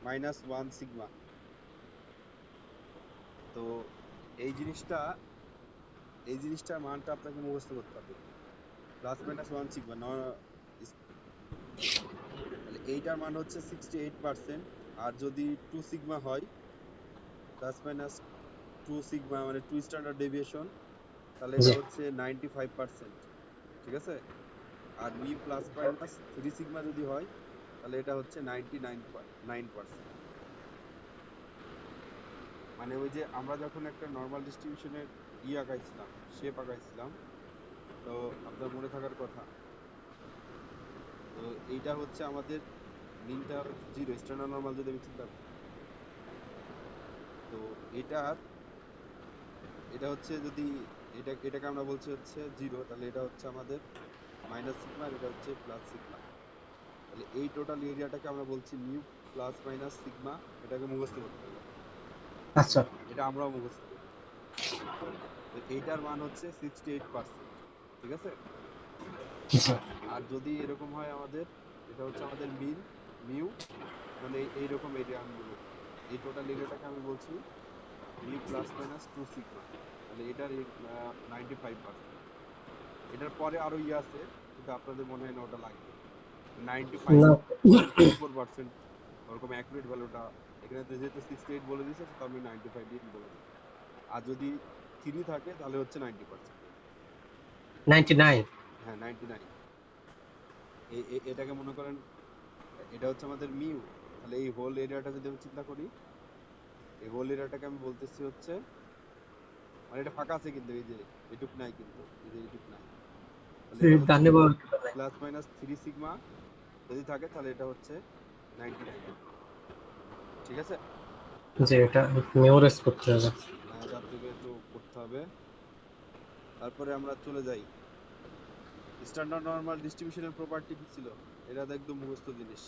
minus one sigma. তো এই জিনিসটা, এই জিনিসটার মানটা আপনাকে মুখস্থ করতে হবে, প্লাস মাইনাস ওয়ান সিগমা তাহলে এইটার মান হচ্ছে 68%, আর যদি টু সিগমা হয়, প্লাস মাইনাস টু সিগমা মানে টু স্ট্যান্ডার্ড ডেভিয়েশন, তাহলে জি এটা হচ্ছে 95%। ঠিক আছে, আর মি প্লাস মাইনাস থ্রি সিগমা যদি হয়, তাহলে এটা হচ্ছে 99.9%। মানে ওই যে আমরা যখন একটা নর্মাল ডিস্ট্রিবিউশনের আঁকাইছিলাম, শেপ আঁকাইছিলাম, তো আপনার মনে থাকার কথা, তো এইটা হচ্ছে আমাদের মিনটা জিরো, স্ট্যান্ডার্ড নর্মাল যদি আমি চিন্তা করি, তো এটার, এটা হচ্ছে যদি এটাকে আমরা বলছি হচ্ছে জিরো, তাহলে এটা হচ্ছে আমাদের মাইনাস সিগমা, আর এটা হচ্ছে প্লাস সিগমা, তাহলে এই টোটাল এরিয়াটাকে আমরা বলছি মিউ প্লাস মাইনাস সিগমা। এটাকে মুখস্থ করতে হবে, আচ্ছা। এটা আমরাও মুখস্থ করি। তো এইটার মান হচ্ছে 68%। ঠিক আছে, জি আর যদি এরকম হয় আমাদের, এটা হচ্ছে আমাদের মিন, মিউ, মানে এইরকম এরিয়া আমি মনে করি, এই টোটাল এরিয়াটাকে আমি বলছি mu plus minus two sigma, তাহলে এটার 95%। এটার পরে আরো আছে, কিন্তু আপনাদের মনে হয় না ওটা লাগবে, নাইনটি ফাইভ না। পয়েন্ট টু ফোর পার্সেন্ট ওরকম অ্যাকুরেট ভ্যালুটা। এখানে তো যেহেতু 68 বলে দিয়েছে, তো আমি 95 দিয়ে বলে দিই। আর যদি থ্রি থাকে তাহলে হচ্ছে 90%। 99। হ্যাঁ, 99। এটাকে মনে করেন, এটা হচ্ছে আমাদের মিউ, তাহলে এই হোল এরিয়াটা যদি আমি চিন্তা করি, এই হোল এরিয়াটাকে আমি বলতেছি হচ্ছে, মানে এটা ফাঁকা আছে কিন্তু, এই যে এটুক নাই, কিন্তু এই যে এটুক নাই, তাহলে এটা হচ্ছে ধন্যবাদ। প্লাস মাইনাস থ্রি সিগমা যদি থাকে তাহলে এটা হচ্ছে 99। ঠিক আছে? যে এটা মেমোরাইজ করতে হবে। হ্যাঁ, এটা আপনাকে একটু করতে হবে। তারপরে আমরা চলে যাই স্ট্যান্ডার্ড নরমাল ডিস্ট্রিবিউশনের প্রপার্টি কি ছিল? এটা তো একদম মুখস্থ জিনিস।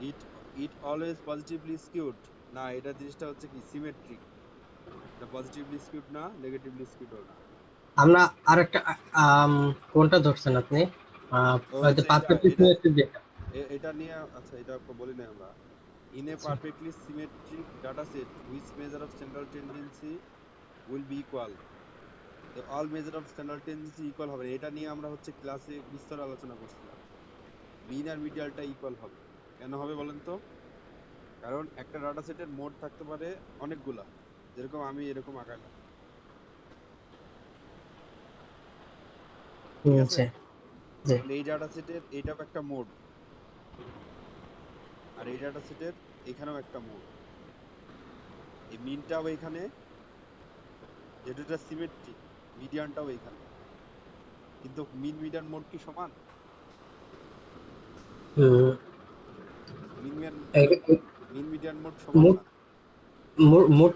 ইট ইট অলওয়েজ পজিটিভলি স্কিউড। না, এটা জিনিসটা হচ্ছে কি সিমেট্রিক। এটা পজিটিভলি স্কিউড না, নেগেটিভলি স্কিউডও না। আমরা আরেকটা আম, কোনটা ধরছেন আপনি? ও ওই যে হচ্ছে এটা পারফেক্টলি এটা সিমেট্রিক যেটা। এটা নিয়ে, আচ্ছা এটা বলি না আমরা। ইন এ আচ্ছা। Perfectly symmetric data set which measure of central tendency will be equal. All measure of central tendency equal হবে, এটা নিয়ে আমরা হচ্ছে ক্লাসে বিস্তর আলোচনা করছিলাম। মিন আর মিডিয়ালটা ইকুয়াল হবে। কেন হবে বলেন তো? কারণ একটা ডাটা সেটের মোড থাকতে পারে অনেকগুলা, যেরকম আমি এরকম আঁকাইলাম। ঠিক আছে? জি জি। এখন এই ডাটা সেটের এইটাও একটা মোড, আর এই ডাটা সেটের এখানেও একটা মোড। এই মিনটাও এখানে, যেটা সিমেট্রিক, মিডিয়ানটাও এখানে। কিন্তু মিন মিডিয়ান মোড কি সমান? হুম, মিন মিডিয়ান এ- এ- মিন মিডিয়ান মোড সমান মোড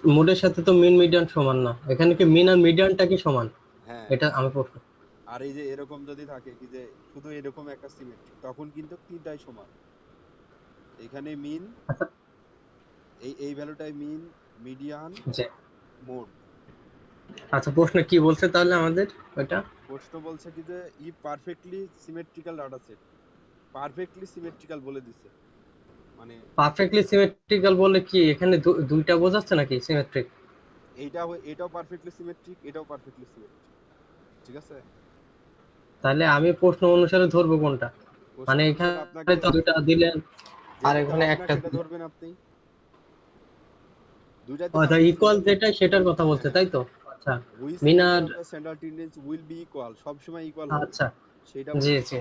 না। মোডের সাথে তো মিন মিডিয়ান সমান না, এখানে কি মিন আর মিডিয়ানটা কি সমান? হ্যাঁ, এটা আমি প্রশ্ন। আর এই যে এরকম যদি থাকে কি যে শুধু এরকম একটা সিমেট্রিক, তখন কিন্তু তিনটাই সমান। এখানে মিন, আচ্ছা। এই ভ্যালুটাই মিন, মিডিয়ান, জি। মোড। আচ্ছা, প্রশ্ন কি বলছে তাহলে আমাদের ওটা? প্রশ্ন বলছে কি যে ই perfectly symmetrical data set. Perfectly symmetrical বলে দিছে, মানে পারফেক্টলি সিমেট্রিক্যাল বলে কি এখানে দুইটা বোঝাচ্ছে নাকি সিমেট্রিক? এটাও পারফেক্টলি সিমেট্রিক, এটাও পারফেক্টলি সিমেট্রিক। ঠিক আছে? তাহলে আমি প্রশ্ন অনুসারে ধরবো কোনটা? প্রশ্ন মানে অনুসারে এখানে আপনাকে তো দুইটা দিলেন আর যেটাতে এখানে হবে না একটা সেটা দিলেন। ধরবেন আপনি। দুইটাতে অর্থাৎ থাকতেছে ইকুয়াল যে যেটা সেটার কথা বলছে, হ্যাঁ, তাই তো? আচ্ছা। Which measure Minar. Of the central tendency will be equal, সব সময় ইকুয়াল হবে আচ্ছা। সেটা জি বলছে। জি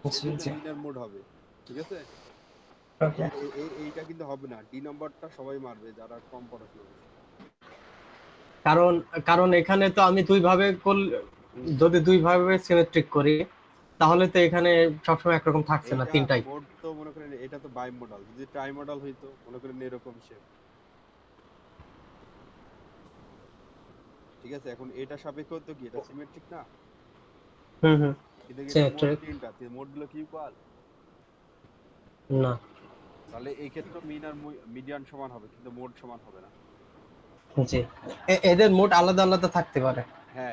জি সেজন্য জি। মিনার মোড হবে। ঠিক আছে? ওকে। এইটা কিন্তু হবে না, ডি নম্বরটা সবাই মারবে যারা কম পড়াশোনা করছে। কারণ কারণ এখানে তো আমি দুই ভাবে হুম। যদি দুই ভাবে সিমেট্রিক করি তাহলে তো এখানে সবসময় একরকম থাকছে না, এইটা তিনটাই। মোড তো মনে করেন এটা তো বাই মডাল, যদি ট্রাই মডাল হইতো মনে করেন এরকম শেপ। ঠিক আছে? এখন এটা সাপেক্ষ তো কি এটা সিমেট্রিক না, হুম হুম। কিন্তু এটা মোড সিমেট্রিক। তিনটা, মোড গুলো কি ইকুয়াল? না। তাহলে এই ক্ষেত্রে মিন আর মিডিয়ান সমান হবে, কিন্তু মোড সমান হবে না। জি। এদের মোট আলাদা আলাদা থাকতে পারে। হ্যাঁ,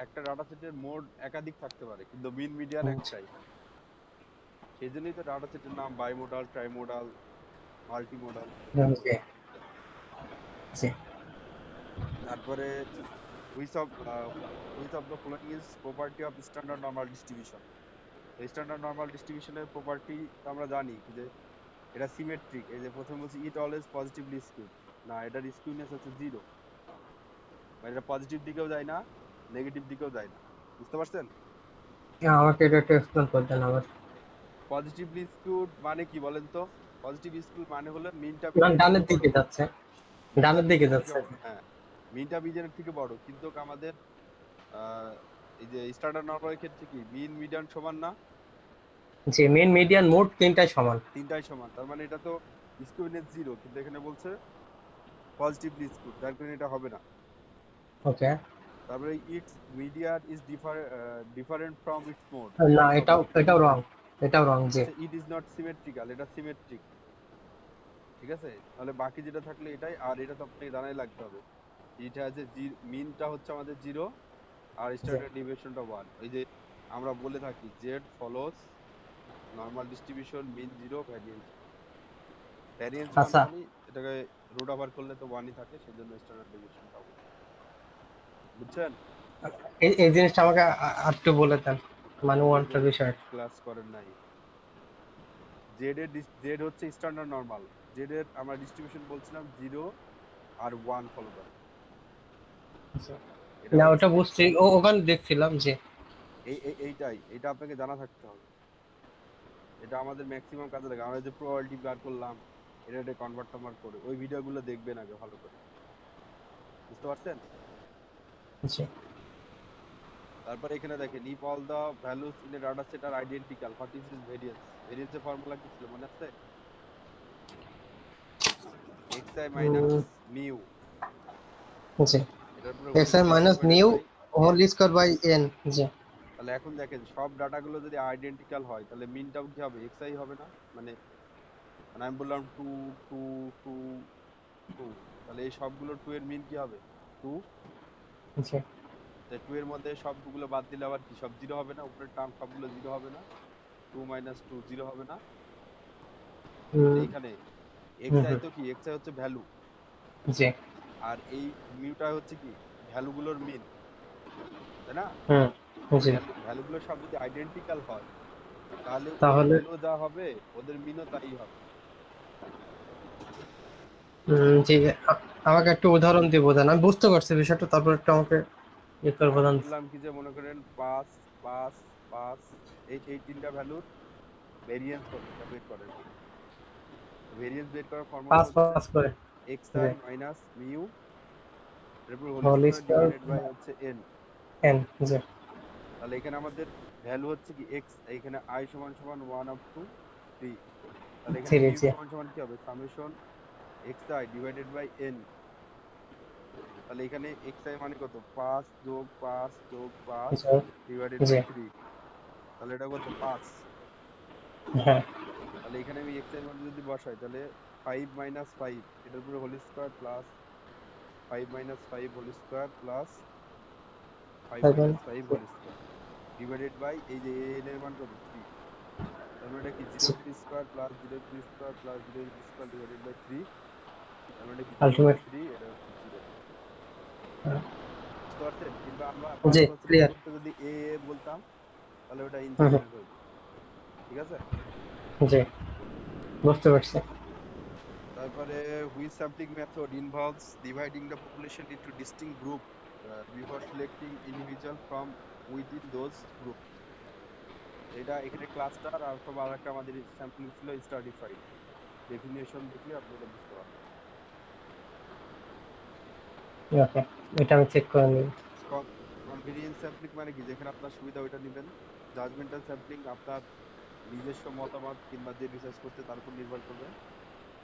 একটা ডাটা সেটের মোড একাধিক থাকতে পারে, কিন্তু মিন মিডিয়ান জি একটাই। সেই জন্যই তো ডাটা সেটের নাম বাইমোডাল, ট্রাইমোডাল, মাল্টিমোডাল। জি জি। তারপরে which of which of the following is property of standard normal distribution. Standard normal ডিস্ট্রিবিউশনের প্রপার্টি তো আমরা জানি কি যে এটা সিমেট্রিক। এই যে প্রথমে বলছি ইট অলওয়েজ পজিটিভলি স্কিউড। না, এটার স্কিউনেস হচ্ছে জিরো, মানে এটা পজিটিভ দিকেও যায় না, নেগেটিভ দিকেও যায় না। বুঝতে পারছেন? আমাকে এটা একটু এক্সপ্লেন করতেন আবার। পজিটিভলি স্কিউড মানে কি বলেন তো? পজিটিভ স্কিউড মানে হলো মিনটা না, মিডিয়ানের থেকে ডানের বড়। দিকে যাচ্ছে। মিনটা ডানের দিকে মিডিয়ানের থেকে যাচ্ছে। বড়, হ্যাঁ। মিনটা মিডিয়ানের থেকে বড়, কিন্তু আমাদের আহ এই যে স্ট্যান্ডার্ড নরমালের ক্ষেত্রে কি মিন মিডিয়ান সমান না? জি, মেন মিডিয়ান মোট তিনটাই সমান। তিনটাই সমান, তার মানে এটা তো স্কিউনেস জিরো, কিন্তু এখানে বলছে পজিটিভলি স্কিউড, যার কারণে এটা হবে না। ওকে। তারপরে it's median is different from its mode, না, এটাও হবে এটাও না। এটাও রং। এটাও রং, জি। আচ্ছা, ইট ইজ নট সিমেট্রিক্যাল, এটা সিমেট্রিক। ঠিক আছে? তাহলে বাকি যেটা থাকলে এটাই, আর এটা তো আপনাকে জানাই লাগতে হবে। এটা আছে মিনটা হচ্ছে আমাদের জিরো, আর জি। স্ট্যান্ডার্ড ডিভিয়েশনটা ওয়ান। ওই যে আমরা বলে থাকি Z follows normal distribution, mean zero, variance variance one, আচ্ছা, মানে এটাকে রুট ওভার করলে তো ওয়ানই থাকে, সেজন্য স্ট্যান্ডার্ড ডিভিয়েশনটা ওয়ান। বুঝছেন? এই জিনিসটা আমাকে একটু বলে দেন, মানে আপনি তো ওয়ানটার বিষয়। ক্লাস করেন নাই। জেড হচ্ছে স্ট্যান্ডার্ড নরমাল। জেড এর আমরা ডিস্ট্রিবিউশন বলছিলাম জিরো আর ওয়ান ফলো করে। এটা না, হচ্ছে ওটা বুঝছি, ওখানে দেখছিলাম যে। এইটা আপনাকে জানা থাকতে হবে। এটা আমাদের ম্যাক্সিমাম কাজে লাগে। আমরা যে প্রবাবিলিটি বার করলাম, এটা কনভার্ট টনভার্ট করে ওই ভিডিওগুলো দেখবেন আগে ভালো করে। বুঝতে পারছেন? জি। তারপর এখানে দেখেন if all the values in a data set are identical what is its variance, variance এর ফর্মুলা কি ছিল মনে আছে? xi minus উম, mu, জি, এটার উপরে whole x i square minus divided new by whole n। Square by n. জি তাহলে এখন দেখেন সব ডাটাগুলো যদি আইডেন্টিক্যাল হয় তাহলে মিনটাও কি হবে, xi হবে না? মানে মানে আমি বললাম 2 2 2 2, তাহলে এই সবগুলো 2 এর মিন কি হবে? 2। জি। তাই 2 এর মধ্যে সবগুলো বাদ দিলে আবার কি সব জিরো হবে না? উপরের টার্ম সবগুলো জিরো হবে না? 2 মাইনাস 2 জিরো হবে না? হুম এইখানে হুম xi হুম, তো কি, xi হচ্ছে ভ্যালু, জি। আর এই মিউটা হচ্ছে কি ভ্যালুগুলোর মিন, তাই না? হুম, জি। ভ্যালুগুলো সব যদি আইডেন্টিক্যাল হয় তাহলে ওর তাহলে ভ্যালু যা হবে ওদের মিনও তাই হবে। জি, আমাকে একটু উদাহরণ দিয়ে বোঝান, আমি বুঝতে পারছি বিষয়টা, তারপর একটু আমাকে ইয়ে করে আমি বোঝান। বললাম কি যে মনে করেন 5 5 5, এই তিনটা ভ্যালুর ভেরিয়েন্স কত এটা বের করেন। ভেরিয়েন্স বের করার ফর্মুলা পাঁচ হচ্ছে পাঁচ করে। xi জি। মাইনাস মিউ এরপর whole whole square square divided by হচ্ছে n। এন। জি। তাহলে এখানে আমাদের ভ্যালু হচ্ছে কি x, এখানে i সমান সমান 1 আপ টু 3, তাহলে এখানে জি মিউ জি সমান সমান কি হবে summation xi divided by n। তাহলে এখানে xi মানে কত 5 যোগ 5 যোগ 5 জি ডিভাইডেড জি। বাই 3, তাহলে এটা কত 5। হ্যাঁ। তাহলে এখানে আমি xi এর মধ্যে যদি বসাই তাহলে 5 মাইনাস 5 এটার উপরে whole square plus 5 minus 5 whole square plus 5 seven. Minus 5 whole square divided by এই যে n এর মান কত 3। তার মানে এটা কি 0 এর স্কয়ার প্লাস 0 এর স্কয়ার প্লাস 0 এর স্কয়ার ডিভাইডেড বাই 3। তার মানে এটা কি 0 বাই আলটিমেট। 3, এটা হচ্ছে 0। বুঝতে পারছেন? কিংবা আমরা জি, পাঁচের হচ্ছে ক্লিয়ার। পরিবর্তে যদি এ বলতাম তাহলে ওটা হুম হুম, ইনফিনিট হইতো। ঠিক আছে? জি, বুঝতে পারছি। তারপরে which sampling method involves dividing the population into distinct group before selecting individual from within those group। এটা এখানে ক্লাস্টার আর সব আরেকটা আমাদের স্যাম্পলিং ছিল স্ট্রাটিফাইড, ডেফিনিশন দেখলে আপনি এটা বুঝতে পারবেন। ওকে, এটা আমি চেক করে নিই। কনভেনিয়েন্স স্যাম্পলিং মানে কি, যেখানে আপনার সুবিধা ওইটা নেবেন। জাজমেন্টাল স্যাম্পলিং আপনার নিজস্ব মতামত কিংবা যে রিসার্চ করছে তার উপর নির্ভর করবে।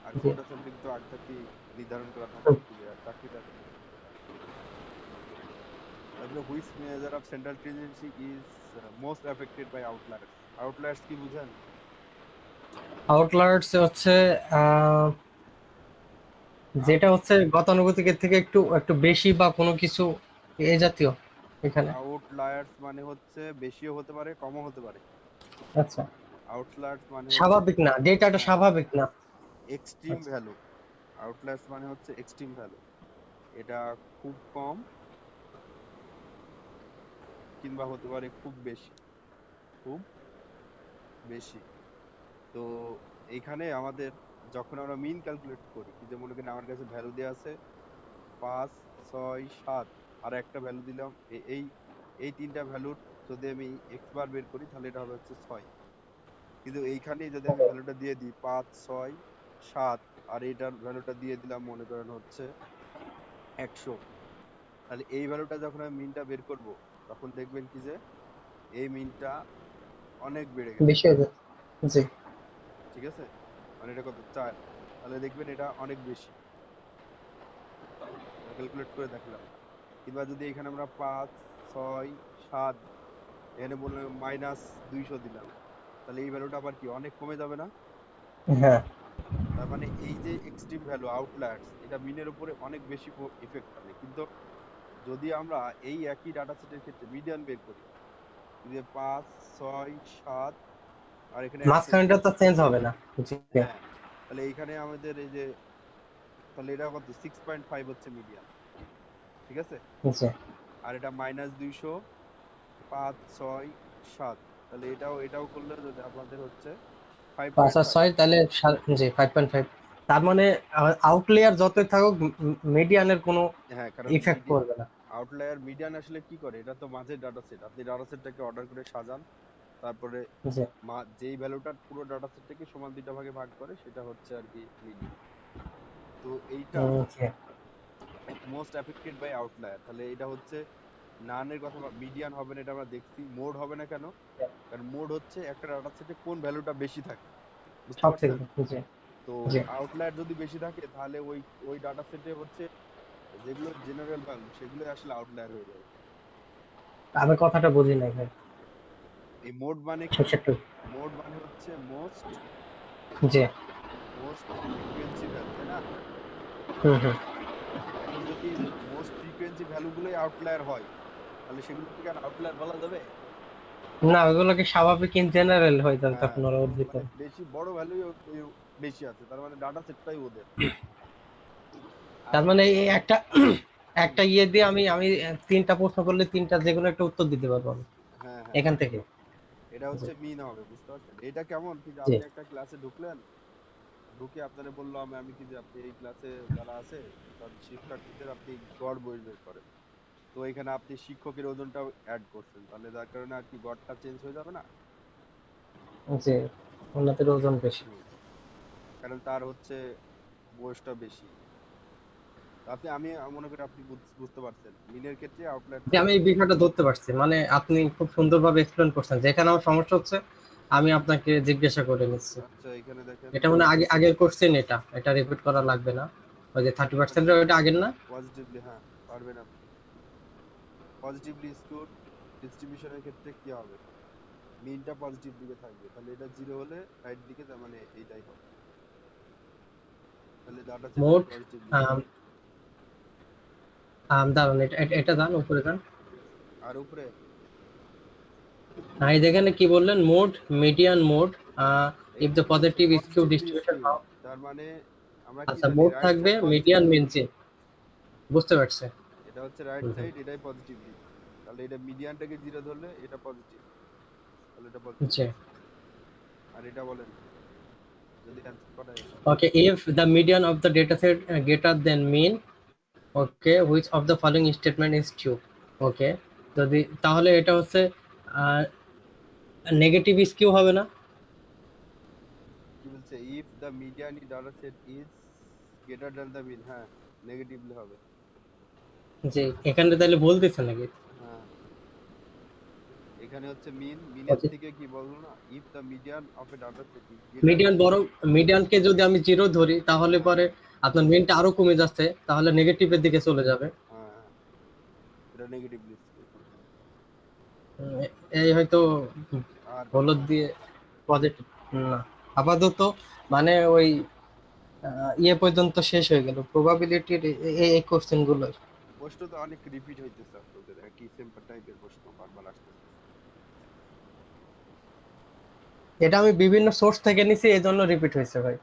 আর জি। কোটা স্যাম্পলিং তো আগে থেকেই নির্ধারণ করা থাকে হুম, কি যে চাকরিতে আসলে করতে এটা। তারপরে which measure of central tendency is most affected by outliers. Outliers কি বুঝেন? আউটলায়ার্স হচ্ছে আহ, যেটা হচ্ছে গতানুগতিকের থেকে একটু একটু বেশি বা কোনো কিছু এই জাতীয় এখানে। আউটলায়ার্স মানে হচ্ছে বেশিও হতে পারে কমও হতে পারে। আচ্ছা, আউটলায়ার্স মানে হচ্ছে স্বাভাবিক না, ডেটাটা হ্যাঁ স্বাভাবিক না। এক্সট্রিম আচ্ছা। ভ্যালু। আউটলায়ার্স মানে হচ্ছে এক্সট্রিম ভ্যালু, এটা খুব কম কিংবা হতে পারে খুব বেশি, খুব বেশি। তো এইখানে আমাদের যখন আমরা মিন ক্যালকুলেট করি কি যে মনে করেন আমার কাছে ভ্যালু দেওয়া আছে 5 6 7 আর একটা ভ্যালু দিলাম এই এই তিনটা ভ্যালুর যদি আমি এক্স বার বের করি তাহলে এটা হবে হচ্ছে 6। কিন্তু এইখানে যদি আমি ভ্যালুটা দিয়ে দিই 5 6 7 আর এইটার ভ্যালুটা দিয়ে দিলাম মনে করেন হচ্ছে 100, তাহলে এই ভ্যালুটা যখন আমি মিনটা বের করব তখন দেখবেন কি যে এই মিনটা অনেক বেড়ে গেছে। বেশি হয়ে যাচ্ছে। জি। ঠিক আছে? মানে এটা কত 4, তাহলে দেখবেন এটা অনেক বেশি, এটা ক্যালকুলেট করে দেখলাম। কিংবা যদি এখানে আমরা 5 6 7 এখানে বললাম মাইনাস 200 দিলাম, তাহলে এই ভ্যালুটা আবার কি অনেক কমে যাবে না? হ্যাঁ। তার মানে এই যে এক্সট্রিম ভ্যালু আউটলায়ার্স এটা মিনের উপরে অনেক বেশি ইফেক্ট ফেলে। কিন্তু যদি আমরা এই একই ডাটা সেটের ক্ষেত্রে মিডিয়ান বের করি যে 5 6 7 আর এখানে 100 মাঝখানটা দিলাম, তো চেঞ্জ হবে না। জি। হ্যাঁ, তাহলে এইখানে আমাদের এই যে তাহলে এটা কত 6.5 হচ্ছে মিডিয়ান। ঠিক আছে? জি। আর এটা মাইনাস 200 5 6 7, তাহলে এটাও এটাও করলে যদি আপনাদের হচ্ছে ৫ আর 5.5। ৬ তাহলে জি 5.5। তার মানে আউটলেয়ার যতই থাকুক মিডিয়ানের কোনো হ্যাঁ, কারণ ইফেক্ট পড়বে না। আউটলায়ার মিডিয়ান আসলে কি করে, এটা তো মাঝের ডাটা সেট, আপনি ডাটা সেটটাকে অর্ডার করে সাজান, তারপরে জি। যেই ভ্যালুটা পুরো ডাটা সেটটাকে সমান দুইটা ভাগে ভাগ করে সেটা হচ্ছে আর কি মিডিয়ান। তো এইটা জি। মোস্ট এফেক্টেড বাই আউটলায়ার, তাহলে এটা হচ্ছে নানের কথা, মিডিয়ান হবে না এটা আমরা দেখছি। মোড হবে না কেন? কারণ মোড হচ্ছে একটা ডাটা সেটে কোন ভ্যালুটা বেশি থাকে, বুঝতে সব থেকে পারছেন? জি। তো জি, আউটলায়ার যদি বেশি থাকে তাহলে ওই ওই ডাটা সেটে হচ্ছে যেগুলো জেনারেল ভ্যালু সেগুলো আসলে আউটলায়ার হয়ে যাবে। আমি কথাটা বুঝি নাই ভাই। এই মোড মানে কি? সেটা একটু মোড মানে হচ্ছে মোস্ট জি। মোস্ট ফ্রিকোয়েন্সি ভ্যালু, তাই না? হুম, হুম। এখন যদি মোস্ট ফ্রিকোয়েন্সি ভ্যালু গুলোই আউটলায়ার হয় তাহলে সেগুলোকে কি আর আউটলায়ার বলা যাবে? না, ওগুলো কি স্বাভাবিক ইন জেনারেল হয়ে যাবে হ্যাঁ, তখন ওরা ওর মানে ভিতরে। বেশি বড় ভ্যালু বেশি আছে, তার মানে ডাটা সেটটাই ওদের। আর তার মানে এই একটা হুম, একটা ইয়ে দিয়ে আমি আমি ৩ টা প্রশ্ন করলে ৩ টা যেকোনো একটা উত্তর দিতে পারবো আমি হ্যাঁ হ্যাঁ এখান হ্যাঁ, থেকে। এটা জি, হচ্ছে মিন হবে, বুঝতে পারছেন? এটা কেমন কি যে জি। আপনি একটা ক্লাসে ঢুকলেন, ঢুকে আপনারে বললো আমি কি যে আপনি এই ক্লাসে যারা আছে তার শিক্ষার্থীদের আপনি গড় বয়স বের করেন। তো এখানে আপনি শিক্ষকের ওজনটাও অ্যাড করছেন, তাহলে যার কারণে আর কি গড়টা চেঞ্জ হয়ে যাবে না? জি, ওনাদের ওজন বেশি। হুম, কারণ তার হচ্ছে বয়সটা বেশি। তো আমি মনে করি আপনি বুঝতে পারছেন মিনের ক্ষেত্রে আউটলায়ার যে আমি থাকবে। এই বিষয়টা ধরতে পারছি, মানে আপনি খুব সুন্দরভাবে এক্সপ্লেন করছেন, যেখানে আমার সমস্যা হচ্ছে আমি আপনাকে জিজ্ঞাসা করে নিচ্ছি। আচ্ছা, এখানে দেখেন এটা মানে আগের কোশ্চেন, এটা রিপিট করা লাগবে না। ওই যে 30% ওটা আগের না? পজিটিভলি, হ্যাঁ পারবেন আপনি। পজিটিভলি স্কোর ডিস্ট্রিবিউশনের ক্ষেত্রে কি হবে? মিনটা পজিটিভ দিকে থাকবে, তাহলে এটা জিরো হলে রাইট দিকে, তার মানে এইটাই হবে। তাহলে ডাটা সেটটা মোট পজিটিভলি আম, স্কোর। দাঁড়ান, এটা দান উপরে দান। আর উপরে এই যেখানে কি বললেন, mode, median mode, if the এইখানে হচ্ছে positive skew positively distribution skew, how. তার মানে আমরা কি আচ্ছা, জানি মোড রাইট থাকবে, সাইড মিডিয়ান পজিটিভলি। মেনচে, বুঝতে পারছে। এটা হচ্ছে রাইট হুম, হুম। সাইড, এটাই পজিটিভলি। তাহলে এটা মিডিয়ানটাকে জিরো ধরলে এটা পজিটিভ, তাহলে এটা পজিটিভলি জি। স্কোর। আর এটা বলেন যদি অ্যান্সার করা এটা। Okay, if the median of the dataset greater than mean, okay, which of the following statement is true? Okay, যদি তাহলে এটা হচ্ছে নেগেটিভ স্কিউ হবে না? কি বলছে? If the median in data set is greater than the mean, হ্যাঁ negatively হবে। যে এখানে তাহলে বলতেছে নাকি? হ্যাঁ, এখানে হচ্ছে মিনের ওকে, থেকে কি বলবো না, if the median of a data set is greater median than. বরং, মিডিয়ানকে যদি আমি জিরো ধরি তাহলে হ্যাঁ পরে আপনার মিনটা আরো কমে যাচ্ছে, তাহলে নেগেটিভের দিকে চলে যাবে। হ্যাঁ হ্যাঁ, এটা নেগেটিভলি স্কোর। উম, এই হয়তো আর হলুদ দিয়ে পজিটিভ না আপাতত, মানে ওই ইয়ে পর্যন্ত শেষ হয়ে গেল প্রবাবিলিটির এই কোশ্চেন গুলো। প্রশ্ন তো অনেক রিপিট হইতেছে, আপনাদের একই সিম্পল টাইপের প্রশ্ন বারবার আসতেছে। এটা আমি বিভিন্ন সোর্স থেকে নিছি, এই জন্য রিপিট হয়েছে ভাই।